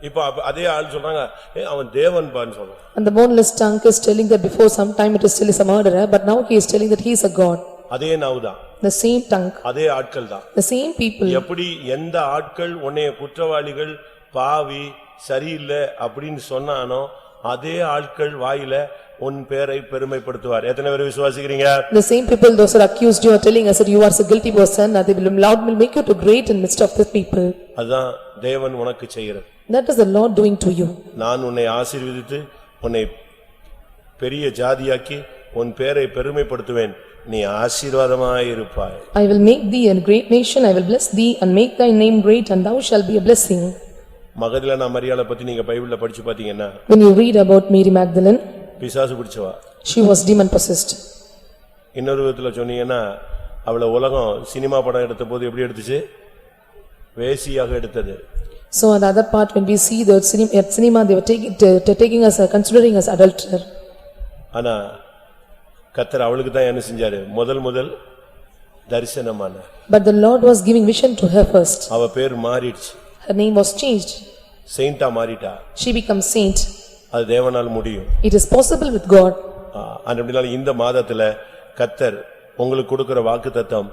இப்ப அதே ஆள் சொல்றாங்க அவன் தேவன் பான்னு சொல்றாங்க. And the boneless tongue is telling that before some time it is still a murderer, but now he is telling that he is a god. அதே நாவுதான், The same tongue, அதே ஆட்கள் தான், the same people. எப்படி எந்த ஆட்கள் உன்னை குற்றவாளிகள் பாவி சரியில்லை அப்படின்னு சொன்னானோ அதே ஆட்கள் வாயில உன் பேரை பெருமைப்படுத்துவார். எத்தனை பேர் விசுவாசிக்கிறீங்க? The same people those are accused you are telling us that you are a guilty person, that they will make you to great in midst of the people. அதான் தேவன் உனக்கு செய்கிறது. That is the Lord doing to you. நான் உன்னை ஆசீர்வதித்து உன்னை பெரிய ஜாதியாக்கி உன் பேரை பெருமைப்படுத்துவேன், நீ ஆசீர்வாதமாய் இருப்பாய். I will make thee a great nation, I will bless thee and make thy name great, and thou shalt be a blessing. Magdalena மரியாளை பத்தி நீங்க பைபிள்ல படிச்சு பாத்தீங்கன்னா, When you read about Mary Magdalene, பிசாசு பிடிச்சவா, she was demon possessed. இன்னொரு விதத்துல சொன்னீங்கன்னா அவளை உலகம் சினிமா படம் எடுத்த போது எப்படி எடுத்துச்சு? வேசியாக எடுத்தது. So on the other part, when we see the cinema, they were taking us, considering us adulterer. ஆனா கர்த்தர் அவளுக்கு தான் என்ன செஞ்சாரு? முதல் தரிசனமான. But the Lord was giving vision to her first. அவ பேர் மாறிடுச்சு. Her name was changed. செயிண்டா மாறிட்டா. She becomes saint. அது தேவனால் முடியும். It is possible with God. அப்படினால இந்த மாதத்துல கர்த்தர் உங்களுக்கு கொடுக்கிற வாக்குத்தத்தம்,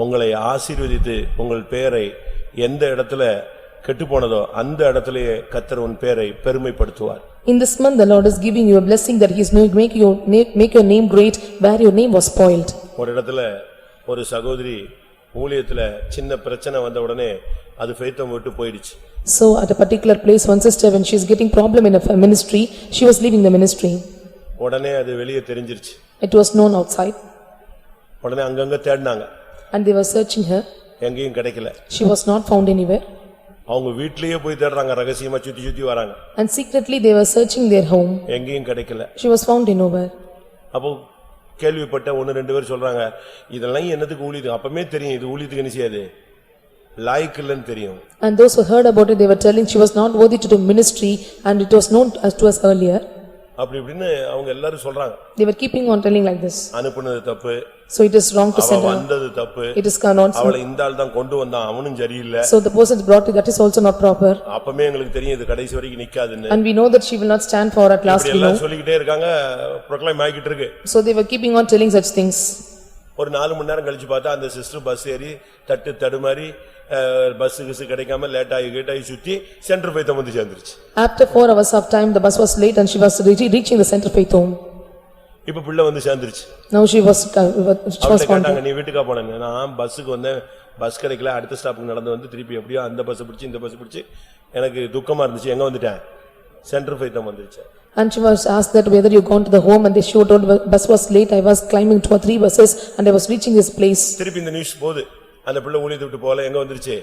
உங்களை ஆசீர்வதித்து உங்கள் பேரை எந்த இடத்துல கெட்டு போனதோ அந்த இடத்திலேயே கர்த்தர் உன் பேரை பெருமைப்படுத்துவார். In this month the Lord is giving you a blessing that he is going to make your name great where your name was spoiled. ஒரு இடத்துல ஒரு சகோதரி ஊழியத்துல சின்ன பிரச்சனை வந்த உடனே அது ஃபெய்த்தம் விட்டு போயிடுச்சு. So at a particular place, one sister, when she is getting problem in a ministry, she was leaving the ministry. உடனே அது வெளியே தெரிஞ்சிருச்சு. It was known outside. உடனே அங்கங்க தேடினாங்க. And they were searching her. எங்கேயும் கிடைக்கல. She was not found anywhere. அவங்க வீட்லயே போய் தேடுறாங்க, ரகசியமா சுத்தி வராங்க. And secretly they were searching their home. எங்கேயும் கிடைக்கல. She was found nowhere. அப்போ கேள்விப்பட்ட ஒன்னு ரெண்டு பேர் சொல்றாங்க இதெல்லாம் என்னதுக்கு ஊழியது அப்பமே தெரியும் இது ஊழியத்துக்கு என்ன செய்யாது லாய்க்கு இல்லன்னு தெரியும். And those who heard about it they were telling she was not worthy to do ministry and it was known as to us earlier. அப்படி இப்படின்னு அவங்க எல்லாரும் சொல்றாங்க. They were keeping on telling like this. அனுப்புனது தப்பு. So it is wrong to send her. வந்தது தப்பு. It is not. அவளை இந்த ஆள் தான் கொண்டு வந்தான் அவனும் சரியில்லை. So the person brought it that is also not proper. அப்பமே எங்களுக்கு தெரியும் இது கடைசி வரைக்கும் நிக்காதுன்னு. And we know that she will not stand for at last. எல்லாம் சொல்லிக்கிட்டே இருக்காங்க ப்ரோக்ளைம் ஆகிட்டு இருக்கு. So they were keeping on telling such things. ஒரு 4 மணி நேரம் கழிச்சு பார்த்தா அந்த சிஸ்டர் பஸ் ஏறி தடுமாறி பஸ் கிடைக்காம லேட் ஆகி சுத்தி சென்டர் ஃபைத் வந்து சேர்ந்துருச்சு. After 4 hours of time the bus was late and she was reaching the center faith home. இப்ப பிள்ளை வந்து சேர்ந்துருச்சு. Now she was கேட்டாங்க நீ வீட்டுக்கா போனேன் நான் பஸ்ஸுக்கு வந்தேன் பஸ் கிடைக்கல அடுத்த ஸ்டாப்புக்கு நடந்து வந்து திருப்பி எப்படியோ அந்த பஸ் பிடிச்சி இந்த பஸ் பிடிச்சி எனக்கு துக்கமா இருந்துச்சு எங்க வந்துட்டேன் சென்டர் ஃபைத் வந்துருச்சு. And she was asked that whether you gone to the home and they showed the bus was late. I was climbing 2 or 3 buses and I was reaching this place. திருப்பி இந்த நியூஸ் போகுது அந்த பிள்ளை ஊழியத்தை விட்டு போல எங்க வந்துருச்சு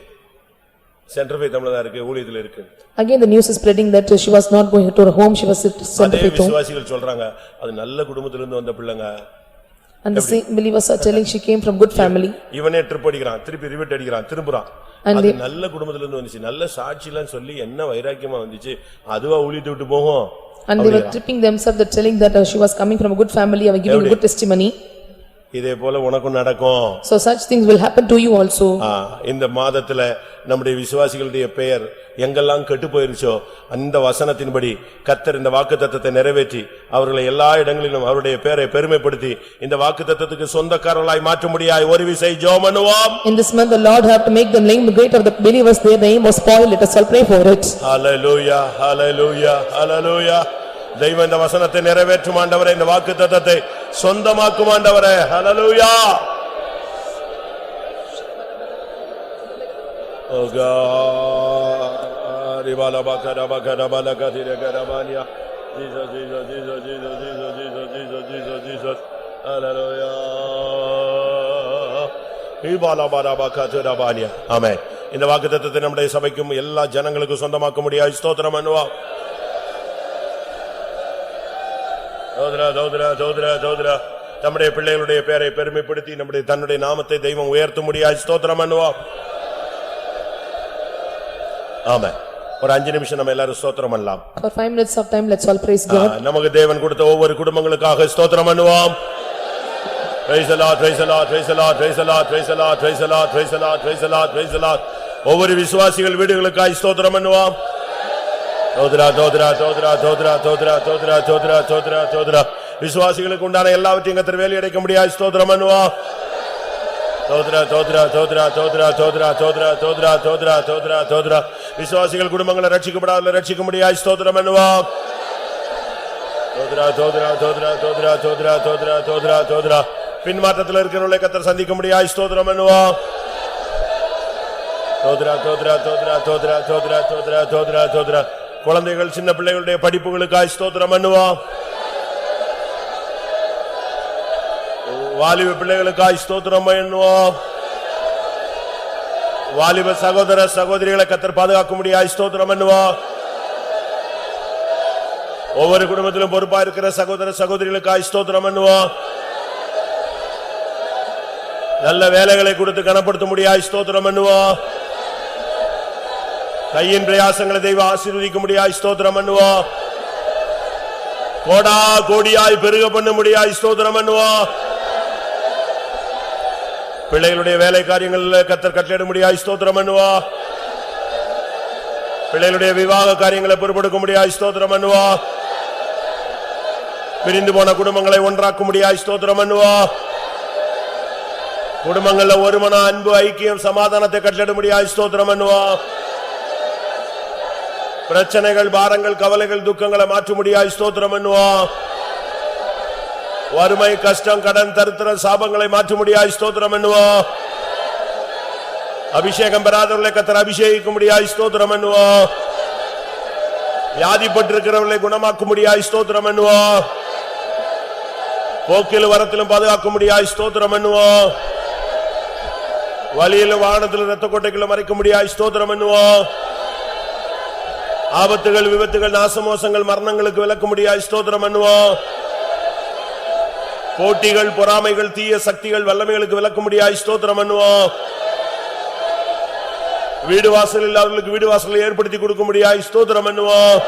சென்டர் ஃபைத் தமிழ்ல இருக்கு ஊழியத்துல இருக்கு. Again the news is spreading that she was not going to her home she was center faith home. விசுவாசிகள் சொல்றாங்க அது நல்ல குடும்பத்துல இருந்து வந்த பிள்ளைங்க. And the same believers are telling she came from good family. இவனே ட்ரிப் அடிக்கிறான் திருப்பி ரிவர்ட் அடிக்கிறான் திரும்புறான். அது நல்ல குடும்பத்துல இருந்து வந்துச்சு நல்ல சாட்சிலாம் சொல்லி என்ன வைராக்கியமா வந்துச்சு அதுவா ஊழியத்தை விட்டு போகும். And they were tripping themselves that telling that she was coming from a good family and giving good testimony. இதே போல உனக்கும் நடக்கும். So such things will happen to you also. இந்த மாதத்துல நம்முடைய விசுவாசிகளுடைய பெயர் எங்கெல்லாம் கெட்டு போயிருச்சோ அந்த வசனத்தின்படி கர்த்தர் இந்த வாக்குத்தத்தத்தை நிறைவேற்றி அவர்களை எல்லா இடங்களிலும் அவருடைய பெயரை பெருமைப்படுத்தி இந்த வாக்குத்தத்தத்துக்கு சொந்தக்காரர்களாய் மாற்ற முடியாய் ஒரு விசை ஜெபம் பண்ணுவோம். In this month the Lord have to make the name great of the believers there the name was spoiled let us all pray for it. Hallelujah hallelujah hallelujah. தெய்வம் இந்த வசனத்தை நிறைவேற்றும் ஆண்டவரே இந்த வாக்குத்தத்தத்தை சொந்தமாக்கும் ஆண்டவரே ஹல்லேலூயா. ஓ காட் ரிவாலா பகரா பகரா பலகதிர கரமானியா Jesus Jesus Jesus Jesus Jesus Jesus Jesus Jesus ஹல்லேலூயா ரிவாலா பரா பகரா பானியா ஆமென். இந்த வாக்குத்தத்தத்தை நம்முடைய சபைக்கும் எல்லா ஜனங்களுக்கும் சொந்தமாக்க முடியாது ஸ்தோத்திரம் பண்ணுவோம். நம்முடைய பிள்ளைகளுடைய பெயரை பெருமைப்படுத்தி நம்முடைய தன்னுடைய நாமத்தை தெய்வம் உயர்த்த முடியாது ஸ்தோத்திரம் பண்ணுவோம். ஆமென். ஒரு 5 நிமிஷம் நம்ம எல்லாரும் ஸ்தோத்திரம் பண்ணலாம். For 5 minutes of time let's all praise God. நமக்கு தேவன் கொடுத்த ஒவ்வொரு குடும்பங்களுக்காக ஸ்தோத்திரம் பண்ணுவோம். Praise the Lord praise the Lord praise the Lord praise the Lord praise the Lord praise the Lord praise the Lord praise the Lord praise the Lord. ஒவ்வொரு விசுவாசிகள் வீடுகளுக்காக ஸ்தோத்திரம் பண்ணுவோம். தோத்ரா தோத்ரா தோத்ரா தோத்ரா தோத்ரா தோத்ரா தோத்ரா தோத்ரா தோத்ரா விசுவாசிகளுக்கு உண்டான எல்லாவற்றையும் கர்த்தர் வேலை அடைக்க முடியாது ஸ்தோத்திரம் பண்ணுவோம். தோத்ரா தோத்ரா தோத்ரா தோத்ரா தோத்ரா தோத்ரா தோத்ரா தோத்ரா தோத்ரா தோத்ரா விசுவாசிகள் குடும்பங்களை ரட்சிக்கப்படாத ரட்சிக்க முடியாது ஸ்தோத்திரம் பண்ணுவோம். தோத்ரா தோத்ரா தோத்ரா தோத்ரா தோத்ரா தோத்ரா தோத்ரா தோத்ரா பின்மாற்றத்தில் இருக்கிறவர்களை கர்த்தர் சந்திக்க முடியாது ஸ்தோத்திரம் பண்ணுவோம். தோத்ரா தோத்ரா தோத்ரா தோத்ரா தோத்ரா தோத்ரா தோத்ரா தோத்ரா குழந்தைகள் சின்ன பிள்ளைகளுடைய படிப்புகளுக்காக ஸ்தோத்திரம் பண்ணுவோம். வாலிப பிள்ளைகளுக்காக ஸ்தோத்திரம் பண்ணுவோம். வாலிப சகோதர சகோதரிகளை கர்த்தர் பாதுகாக்க முடியாது ஸ்தோத்திரம் பண்ணுவோம். ஒவ்வொரு குடும்பத்திலும் பொறுப்பா இருக்கிற சகோதர சகோதரிகளுக்காக ஸ்தோத்திரம் பண்ணுவோம். நல்ல வேலைகளை கொடுத்து கனப்படுத்த முடியாது ஸ்தோத்திரம் பண்ணுவோம். கையின் பிரயாசங்களை தெய்வம் ஆசீர்வதிக்க முடியாது ஸ்தோத்திரம் பண்ணுவோம். கோடா கோடியாய் பெருக பண்ண முடியாது ஸ்தோத்திரம் பண்ணுவோம். பிள்ளைகளுடைய வேலை காரியங்களில் கர்த்தர் கட்டளையிட முடியாது ஸ்தோத்திரம் பண்ணுவோம். பிள்ளைகளுடைய விவாக காரியங்களை பொறுப்பெடுக்க முடியாது ஸ்தோத்திரம் பண்ணுவோம். பிரிந்து போன குடும்பங்களை ஒன்றாக்க முடியாது ஸ்தோத்திரம் பண்ணுவோம். குடும்பங்கள்ல ஒரு மன அன்பு ஐக்கியம் சமாதானத்தை கட்டளையிட முடியாது ஸ்தோத்திரம் பண்ணுவோம். பிரச்சனைகள் பாரங்கள் கவலைகள் துக்கங்களை மாற்ற முடியாது ஸ்தோத்திரம் பண்ணுவோம். வறுமை கஷ்டம் கடன் தரித்திரம் சாபங்களை மாற்ற முடியாது ஸ்தோத்திரம் பண்ணுவோம். அபிஷேகம் பெறாதவர்களை கர்த்தர் அபிஷேகிக்க முடியாது ஸ்தோத்திரம் பண்ணுவோம். வியாதிப்பட்டிருக்கிறவர்களை குணமாக்க முடியாது ஸ்தோத்திரம் பண்ணுவோம். போக்கிலும் வரத்திலும் பாதுகாக்க முடியாது ஸ்தோத்திரம் பண்ணுவோம். வழியிலும் வாகனத்திலும் இரத்த கோட்டைகளும் மறைக்க முடியாது ஸ்தோத்திரம் பண்ணுவோம். ஆபத்துகள் விபத்துகள் நாசமோசங்கள் மரணங்களுக்கு விலக்க முடியாது ஸ்தோத்திரம் பண்ணுவோம். போட்டிகள், பொறாமைகள், தீய சக்திகள், வல்லமைகளுக்கு விலக்க முடியாய் ஸ்தோத்திரம் பண்ணுவோம். வீடு வாசல் இல்லாதவர்களுக்கு வீடு வாசலை ஏற்படுத்தி கொடுக்க முடியாய் ஸ்தோத்திரம் பண்ணுவோம்.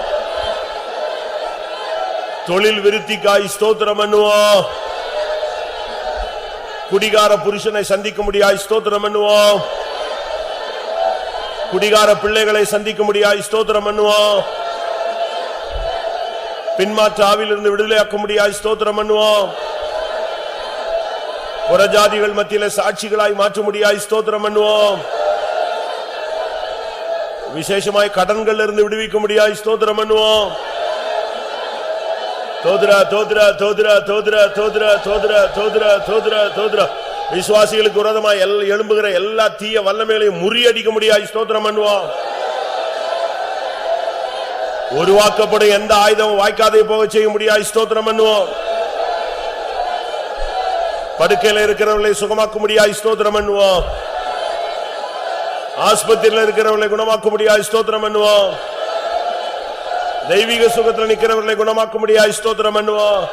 தொழில் விருத்திக்காய் ஸ்தோத்திரம் பண்ணுவோம். குடிகார புருஷனை சந்திக்க முடியாய் ஸ்தோத்திரம் பண்ணுவோம். குடிகார பிள்ளைகளை சந்திக்க முடியாய் ஸ்தோத்திரம் பண்ணுவோம். பின்மாற்ற ஆவிலிருந்து விடுதலையாக்க முடியாய் ஸ்தோத்திரம் பண்ணுவோம். புறஜாதிகள் மத்தியில சாட்சிகளாய் மாற்ற முடியாய் ஸ்தோத்திரம் பண்ணுவோம். விசேஷமாய் கடன்கள் இருந்து விடுவிக்க முடியாய் ஸ்தோத்திரம் பண்ணுவோம். தோத்ரா தோத்ரா தோத்ரா தோத்ரா தோத்ரா தோத்ரா தோத்ரா தோத்ரா தோத்ரா விசுவாசிகளுக்கு விரோதமாய் எழும்புகிற எல்லா தீய வல்லமைகளையும் முறியடிக்க முடியாய் ஸ்தோத்திரம் பண்ணுவோம். உருவாக்கப்படும் எந்த ஆயுதமும் வாய்க்காதே போக செய்ய முடியாய் ஸ்தோத்திரம் பண்ணுவோம். படுக்கையில் இருக்கிறவர்களை சுகமாக்க முடியாய் ஸ்தோத்திரம் பண்ணுவோம். ஆஸ்பத்திரியில் இருக்கிறவர்களை குணமாக்க முடியாய் ஸ்தோத்திரம் பண்ணுவோம். தெய்வீக சுகத்தில் நிற்கிறவர்களை குணமாக்க முடியாய் ஸ்தோத்திரம் பண்ணுவோம்.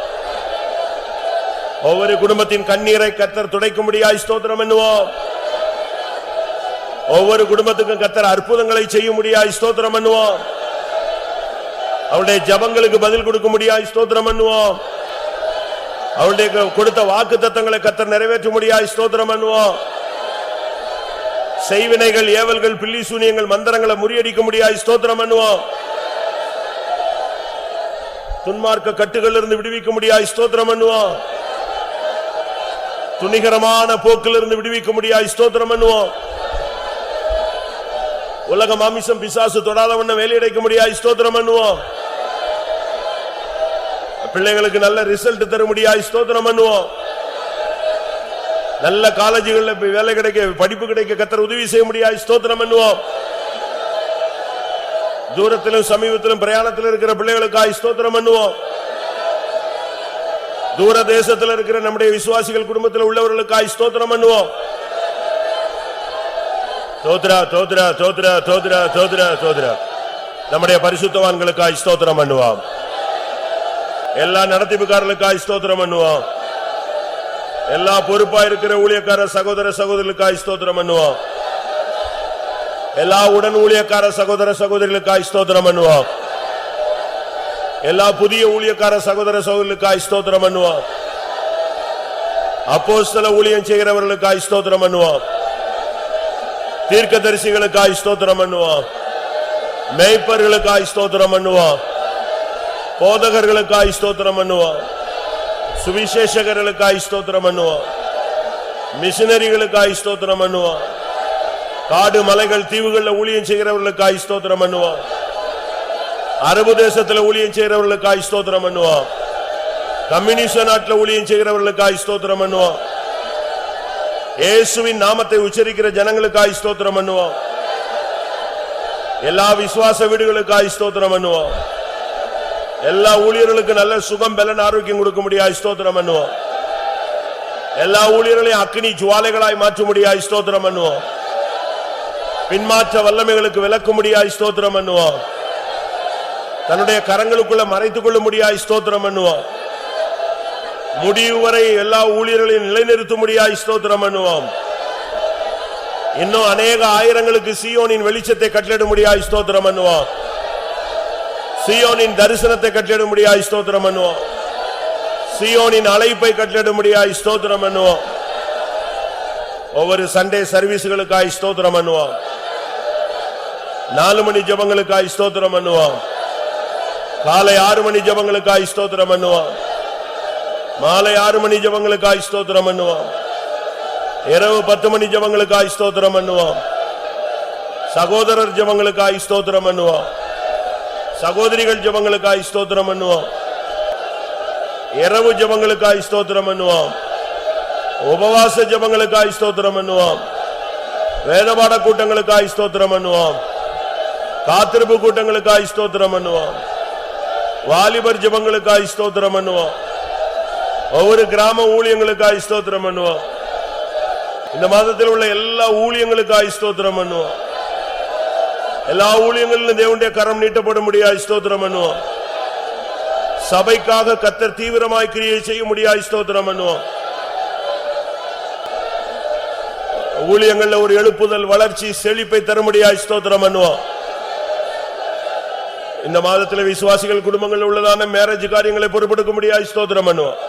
ஒவ்வொரு குடும்பத்தின் கண்ணீரை கர்த்தர் துடைக்க முடியாய் ஸ்தோத்திரம் பண்ணுவோம். ஒவ்வொரு குடும்பத்துக்கும் கர்த்தர் அற்புதங்களை செய்ய முடியாய் ஸ்தோத்திரம் பண்ணுவோம். அவருடைய ஜபங்களுக்கு பதில் கொடுக்க முடியாய் ஸ்தோத்திரம் பண்ணுவோம். அவருடைய கொடுத்த வாக்குத்தத்தங்களை கர்த்தர் நிறைவேற்ற முடியாய் ஸ்தோத்திரம் பண்ணுவோம். செய்வினைகள், ஏவல்கள், பில்லி சூனியங்கள், மந்திரங்களை முறியடிக்க முடியாய் ஸ்தோத்திரம் பண்ணுவோம். துன்மார்க்க கட்டுகள் இருந்து விடுவிக்க முடியாய் ஸ்தோத்திரம் பண்ணுவோம். துணிகரமான போக்கில் இருந்து விடுவிக்க முடியாய் ஸ்தோத்திரம் பண்ணுவோம். உலக மாமிசம் பிசாசு தொடாதவண்ண வேலையடைக்க முடியாய் ஸ்தோத்திரம் பண்ணுவோம். பிள்ளைகளுக்கு நல்ல ரிசல்ட் தர முடியாய் ஸ்தோத்திரம் பண்ணுவோம். நல்ல காலேஜுகளில் வேலை கிடைக்க, படிப்பு கிடைக்க கர்த்தர் உதவி செய்ய முடியாய் ஸ்தோத்திரம் பண்ணுவோம். தூரத்திலும் சமீபத்திலும் பிரயாணத்தில் இருக்கிற பிள்ளைகளுக்காய் ஸ்தோத்திரம் பண்ணுவோம். தூர தேசத்தில் இருக்கிற நம்முடைய விசுவாசிகள் குடும்பத்தில் உள்ளவர்களுக்காய் ஸ்தோத்திரம் பண்ணுவோம். தோத்ரா தோத்ரா தோத்ரா தோத்ரா தோத்ரா தோத்ரா நம்முடைய பரிசுத்தவான்களுக்காய் ஸ்தோத்திரம் பண்ணுவோம். எல்லா நடத்திப்புக்காரர்களுக்காய் ஸ்தோத்திரம் பண்ணுவோம். எல்லா பொறுப்பா இருக்கிற ஊழியக்கார சகோதர சகோதரிகளுக்காய் ஸ்தோத்திரம் பண்ணுவோம். எல்லா உடன் ஊழியக்கார சகோதர சகோதரிகளுக்காய் ஸ்தோத்திரம் பண்ணுவோம். எல்லா புதிய ஊழியக்கார சகோதர சகோதரிகளுக்காய் ஸ்தோத்திரம் பண்ணுவோம். அப்போஸ்தல ஊழியம் செய்கிறவர்களுக்காய் ஸ்தோத்திரம் பண்ணுவோம். தீர்க்கதரிசிகளுக்காய் ஸ்தோத்திரம் பண்ணுவோம். மேய்ப்பர்களுக்காய் ஸ்தோத்திரம் பண்ணுவோம். போதகர்களுக்காய் ஸ்தோத்திரம் பண்ணுவோம். சுவிசேஷகர்களுக்காய் ஸ்தோத்திரம் பண்ணுவோம். மிஷனரிகளுக்காய் ஸ்தோத்திரம் பண்ணுவோம். காடு மலைகள் தீவுகளில் ஊழியம் செய்கிறவர்களுக்காய் ஸ்தோத்திரம் பண்ணுவோம். அரபு தேசத்தில் ஊழியம் செய்கிறவர்களுக்காய் ஸ்தோத்திரம் பண்ணுவோம். கம்யூனிஸ்ட் நாட்டில் ஊழியம் செய்கிறவர்களுக்காய் ஸ்தோத்திரம் பண்ணுவோம். இயேசுவின் நாமத்தை உச்சரிக்கிற ஜனங்களுக்காய் ஸ்தோத்திரம் பண்ணுவோம். எல்லா விசுவாச வீடுகளுக்காய் ஸ்தோத்திரம் பண்ணுவோம். எல்லா ஊழியர்களுக்கு நல்ல சுகம், பலன், ஆரோக்கியம் கொடுக்க முடியாய் ஸ்தோத்திரம் பண்ணுவோம். எல்லா ஊழியர்களையும் அக்னி ஜுவாலைகளாய் மாற்ற முடியாய் ஸ்தோத்திரம் பண்ணுவோம். பின்மாற்ற வல்லமைகளுக்கு விலக்க முடியாய் ஸ்தோத்திரம் பண்ணுவோம். தன்னுடைய கரங்களுக்குள்ள மறைத்துக் கொள்ள முடியாய் ஸ்தோத்திரம் பண்ணுவோம். முடிவு வரை எல்லா ஊழியர்களையும் நிலைநிறுத்த முடியாய் ஸ்தோத்திரம் பண்ணுவோம். இன்னும் அநேக ஆயிரங்களுக்கு சீயோனின் வெளிச்சத்தை கட்டளிட முடியாய் ஸ்தோத்திரம் பண்ணுவோம். சீயோனின் தரிசனத்தை கட்டளிட முடியாய் ஸ்தோத்திரம் பண்ணுவோம். சீயோனின் அழைப்பை கட்டளிட முடியாய் ஸ்தோத்திரம் பண்ணுவோம். ஒவ்வொரு சண்டே சர்வீஸ்களுக்காய் ஸ்தோத்திரம் பண்ணுவோம். 4 மணி ஜெபங்களுக்காய் ஸ்தோத்திரம் பண்ணுவோம். காலை 6 மணி ஜெபங்களுக்காய் ஸ்தோத்திரம் பண்ணுவோம். மாலை 6 மணி ஜெபங்களுக்காய் ஸ்தோத்திரம் பண்ணுவோம். இரவு 10 மணி ஜெபங்களுக்காய் ஸ்தோத்திரம் பண்ணுவோம். சகோதரர் ஜெபங்களுக்காய் ஸ்தோத்திரம் பண்ணுவோம். சகோதரிகள் ஜெபங்களுக்காய் ஸ்தோத்திரம் பண்ணுவோம். இரவு ஜெபங்களுக்காய் ஸ்தோத்திரம் பண்ணுவோம். உபவாச ஜெபங்களுக்காய் ஸ்தோத்திரம் பண்ணுவோம். வேதபாட கூட்டங்களுக்காய் ஸ்தோத்திரம் பண்ணுவோம். காத்திருப்பு கூட்டங்களுக்காய் ஸ்தோத்திரம் பண்ணுவோம். வாலிபர் ஜெபங்களுக்காய் ஸ்தோத்திரம் பண்ணுவோம். ஒவ்வொரு கிராம ஊழியங்களுக்காய் ஸ்தோத்திரம் பண்ணுவோம். இந்த மாதத்தில் உள்ள எல்லா ஊழியங்களுக்காய் ஸ்தோத்திரம் பண்ணுவோம். எல்லா ஊழியங்களிலும் தேவனுடைய கரம் நீட்டப்பட முடியாய் ஸ்தோத்திரம் பண்ணுவோம். சபைக்காக கர்த்தர் தீவிரமாய் கிரியை செய்ய முடியாது. ஸ்தோத்திரம் பண்ணுவோம். ஊழியங்கள்ல ஒரு எழுப்புதல், வளர்ச்சி, செழிப்பை தர முடியாது. ஸ்தோத்திரம் பண்ணுவோம். இந்த மாதத்தில் விசுவாசிகள் குடும்பங்கள் உள்ளதான மேரேஜ் காரியங்களை பொறுப்பெடுக்க முடியாது. ஸ்தோத்திரம் பண்ணுவோம்.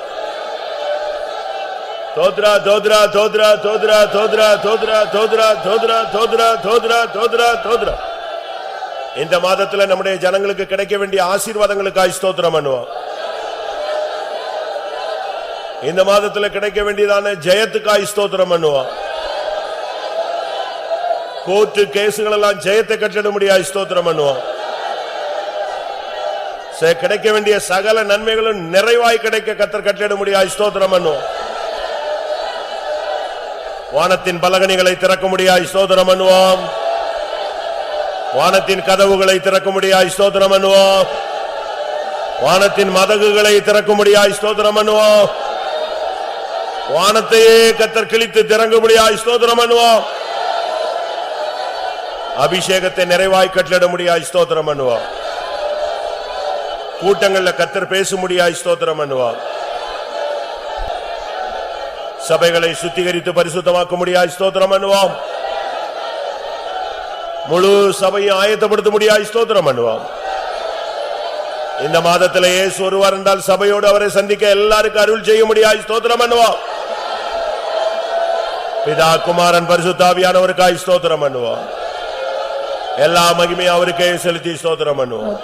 தோத்ரா தோத்ரா தோத்ரா தோத்ரா தோத்ரா தோத்ரா தோத்ரா தோத்ரா தோத்ரா தோத்ரா தோத்ரா தோத்ரா. இந்த மாதத்துல நம்முடைய ஜனங்களுக்கு கிடைக்க வேண்டிய ஆசீர்வாதங்களுக்காக ஸ்தோத்திரம் பண்ணுவோம். இந்த மாதத்துல கிடைக்க வேண்டியதான ஜெயத்துக்காக ஸ்தோத்திரம் பண்ணுவோம். கோர்ட்டு கேசுகள் எல்லாம் ஜெயத்தை கட்டிட முடியாது. ஸ்தோத்திரம் பண்ணுவோம். கிடைக்க வேண்டிய சகல நன்மைகளும் நிறைவாய் கிடைக்க கர்த்தர் கட்டிட முடியாது. ஸ்தோத்திரம் பண்ணுவோம். வானத்தின் பலகணிகளை திறக்க முடியாது. ஸ்தோத்திரம் பண்ணுவோம். வானத்தின் கதவுகளை திறக்க முடியாது. ஸ்தோத்திரம் பண்ணுவோம். வானத்தின் மதகுகளை திறக்க முடியாது. ஸ்தோத்திரம் பண்ணுவோம். வானத்தையே கர்த்தர் கிழித்து திறங்க முடியாது. ஸ்தோத்திரம் பண்ணுவோம். அபிஷேகத்தை நிறைவாய் கட்டிட முடியாது. ஸ்தோத்திரம் பண்ணுவோம். கூட்டங்கள்ல கர்த்தர் பேச முடியாது. ஸ்தோத்திரம் பண்ணுவோம். சபைகளை சுத்திகரித்து பரிசுத்தமாக்க முடியாது. ஸ்தோத்திரம் பண்ணுவோம். முழு சபையை ஆயத்தப்படுத்த முடியாது. ஸ்தோத்திரம் பண்ணுவோம். இந்த மாதத்திலே இயேசு ஒருவர் என்றால் சபையோடு அவரை சந்திக்க எல்லாருக்கும் அருள் செய்ய முடியாது. ஸ்தோத்திரம் பண்ணுவோம். பிதா, குமாரன், பரிசுத்த ஆவியானவருக்காய் ஸ்தோத்திரம் பண்ணுவோம். எல்லா மகிமையும் அவருக்கே செலுத்தி ஸ்தோத்திரம் பண்ணுவோம்.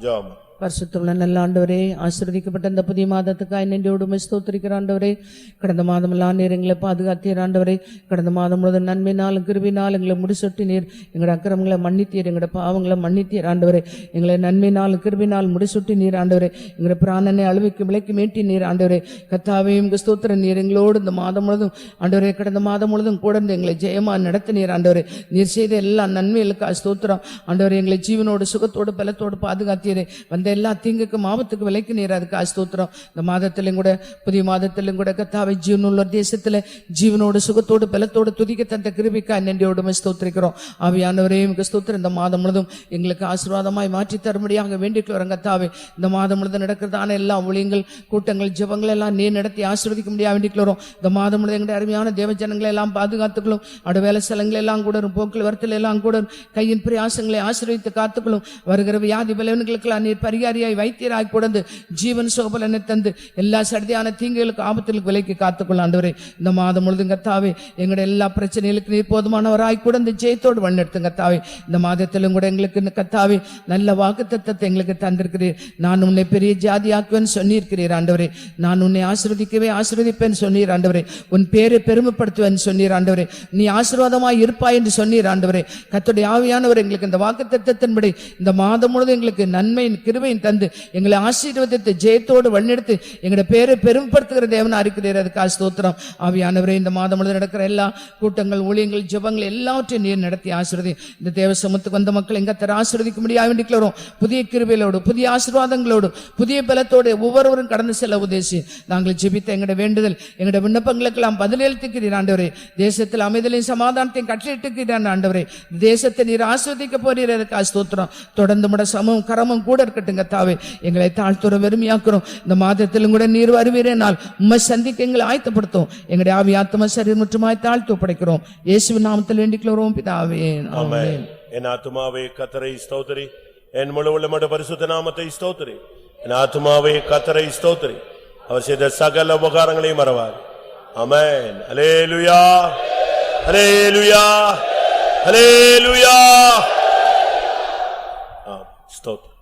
ஜெபம். பரிசுத்தமுள்ள நல்ல ஆண்டவரே, ஆசீர்வதிக்கப்பட்ட இந்த புதிய மாதத்துக்காய் நன்றியோடு உம்மை ஸ்தோத்திரிக்கிற ஆண்டவரே, கடந்த மாதம் எல்லாம் நீர் எங்களை பாதுகாத்தீர் ஆண்டவரே. கடந்த மாதம் முழுவதும் நன்மையினாலும் கிருபையினாலும் எங்களை முடிசூட்டி நீர் எங்களோட அக்கிரமங்களை மன்னித்தீர், எங்களோட பாவங்களை மன்னித்தீர் ஆண்டவரே. எங்களை நன்மையினாலும் கிருபையினாலும் முடிசூட்டி நீர் ஆண்டவரே. எங்களோட பிராணனை அழுவிக்கு விலைக்கு மீட்டி நீர் ஆண்டவரே. கர்த்தாவே உங்க ஸ்தோத்திரம். நீர் எங்களோடு இந்த மாதம் முழுவதும் ஆண்டவரே, கடந்த மாதம் முழுவதும் கூட இருந்து எங்களை ஜெயமா நடத்தினீர் ஆண்டவரே. நீர் செய்த எல்லா நன்மைகளுக்கு ஸ்தோத்திரம் ஆண்டவரே. எங்களை ஜீவனோடு சுகத்தோடு பலத்தோடு பாதுகாத்தீரே. வந்த எல்லா தீங்குக்கும் ஆபத்துக்கு விலைக்கு நீர் அதுக்கு ஸ்தோத்திரம். இந்த மாதத்திலும் கூட புதிய மாதத்திலும் கூட கர்த்தாவே ஜீவனுள்ள தேசத்துல ஜீவனோடு சுகத்தோடு பலத்தோடு துதிக்க தந்த கிருபைக்காய் நன்றியோடு ஸ்தோத்திரிக்கிறோம். ஆவியானவரே உங்க ஸ்தோத்திரம். இந்த மாதம் முழுதும் எங்களுக்கு ஆசீர்வாதமாய் மாற்றி தரும்படியாக வேண்டிக் வரோம் கர்த்தாவே. இந்த மாதம் முழுதும் நடக்கிறதான எல்லா ஊழியங்கள், கூட்டங்கள், ஜெபங்கள் எல்லாம் நீர் நடத்தி ஆசீர்வதிக்க முடியாது வேண்டிக் வரோம். இந்த மாதம் முழுதும் எங்களுடைய அருமையான தேவ ஜனங்களை எல்லாம் பாதுகாத்துக்களும், அடு வேலை ஸ்தலங்கள் எல்லாம் கூட போக்கில் வரத்தில் எல்லாம் கூட கையின் பிரயாசங்களை ஆசீர்வதித்து காத்துக்களும். வருகிற வியாதி பலவீனங்களுக்கெல்லாம் நீர் பரிகாரியாய் வைத்தியராய் கொடுத்து ஜீவன் சுகபலனை தந்து எல்லா சடியான தீங்குகளுக்கு ஆபத்துகளுக்கு விலைக்கு காத்துக்கொள்ள ஆண்டவரே. இந்த மாதம் முழுதும் கர்த்தாவே எங்களுடைய எல்லா பிரச்சனைகளுக்கு நீர் போதுமானவராய் கூட ஜெயத்தோடு வழிநடத்தும் கர்த்தாவே. இந்த மாதத்திலும் கூட எங்களுக்கு கர்த்தாவே நல்ல வாக்குத்தத்தத்தை எங்களுக்கு தந்திருக்கிறீர். நான் உன்னை பெரிய ஜாதியாக்குவேன் சொன்னீர்க்கிறீர் ஆண்டவரே. நான் உன்னை ஆசீர்வதிக்கவே ஆசீர்வதிப்பேன் சொன்னீர் ஆண்டவரே. உன் பேரை பெருமைப்படுத்துவேன் சொன்னீர் ஆண்டவரே. நீ ஆசீர்வாதமாய் இருப்பாய் என்று சொன்னீர் ஆண்டவரே. கர்த்தருடைய ஆவியானவர் எங்களுக்கு இந்த வாக்குத்தத்தத்தின்படி இந்த மாதம் முழுவதும் எங்களுக்கு நன்மையின் கிருபையின் தந்து எங்களை ஆசீர்வதித்து ஜெயத்தோடு வழிநடத்தி எங்களுடைய பேரை பெருமைப்படுத்துகிற தேவனா இருக்கிறீர். அதுக்காக ஸ்தோத்திரம். ஆவியானவரே, இந்த மாதம் முழுவதும் நடக்கிற எல்லா கூட்டங்கள், ஊழியங்கள், ஜெபங்கள் எல்லாவற்றையும் நீர் நடத்தி ஆசீர்வதி. இந்த தேவ சமூகத்துக்கு வந்த மக்கள் எங்க தர ஆசீர்வதிக்க முடியாது வேண்டிக்கிறோம். புதிய கிருபையோடு, புதிய ஆசீர்வாதங்களோடு, புதிய பலத்தோடு ஒவ்வொருவரும் கடந்து செல்ல உதேசி நாங்கள் ஜெபித்த எங்களுடைய வேண்டுதல், எங்களுடைய விண்ணப்பங்களுக்கெல்லாம் பதிலளித்துக்கிறீர் ஆண்டவரே. தேசத்தில் அமைதலையும் சமாதானத்தையும் கட்டளையிட்டுக்கிறான் ஆண்டவரே. தேசத்தை நீர் ஆசீர்வதிக்க போறீர். அதுக்காக ஸ்தோத்திரம். தொடர்ந்து முட சமம் கரமும் கூட இருக்கட்டும் கர்த்தாவே. எங்களை தாழ்த்துற வெறுமையாக்குறோம். இந்த மாதத்திலும் கூட நீர் வருவீரே நாள் உம்மை சந்திக்க எங்களை ஆயத்தப்படுத்தும். எங்களுடைய ஆவி, ஆத்மா, சரீரம் முற்றுமாய் தாழ்த்து ஒப்படைக்கிறோம். இயேசுவின் நாமத்தில் வேண்டிக்கிறோம் பிதாவே, ஆமென். என் ஆத்துமாவே கர்த்தரை ஸ்தோத்திரி, என் முழு உள்ளமோட பரிசுத்த நாமத்தை ஸ்தோத்திரி. என் ஆத்துமாவே கர்த்தரை ஸ்தோத்திரி, அவர் செய்த சகல உபகாரங்களையும் மறவார். ஆமென். அல்லேலூயா, அல்லேலூயா, அல்லேலூயா. ஸ்தோத்திரம்.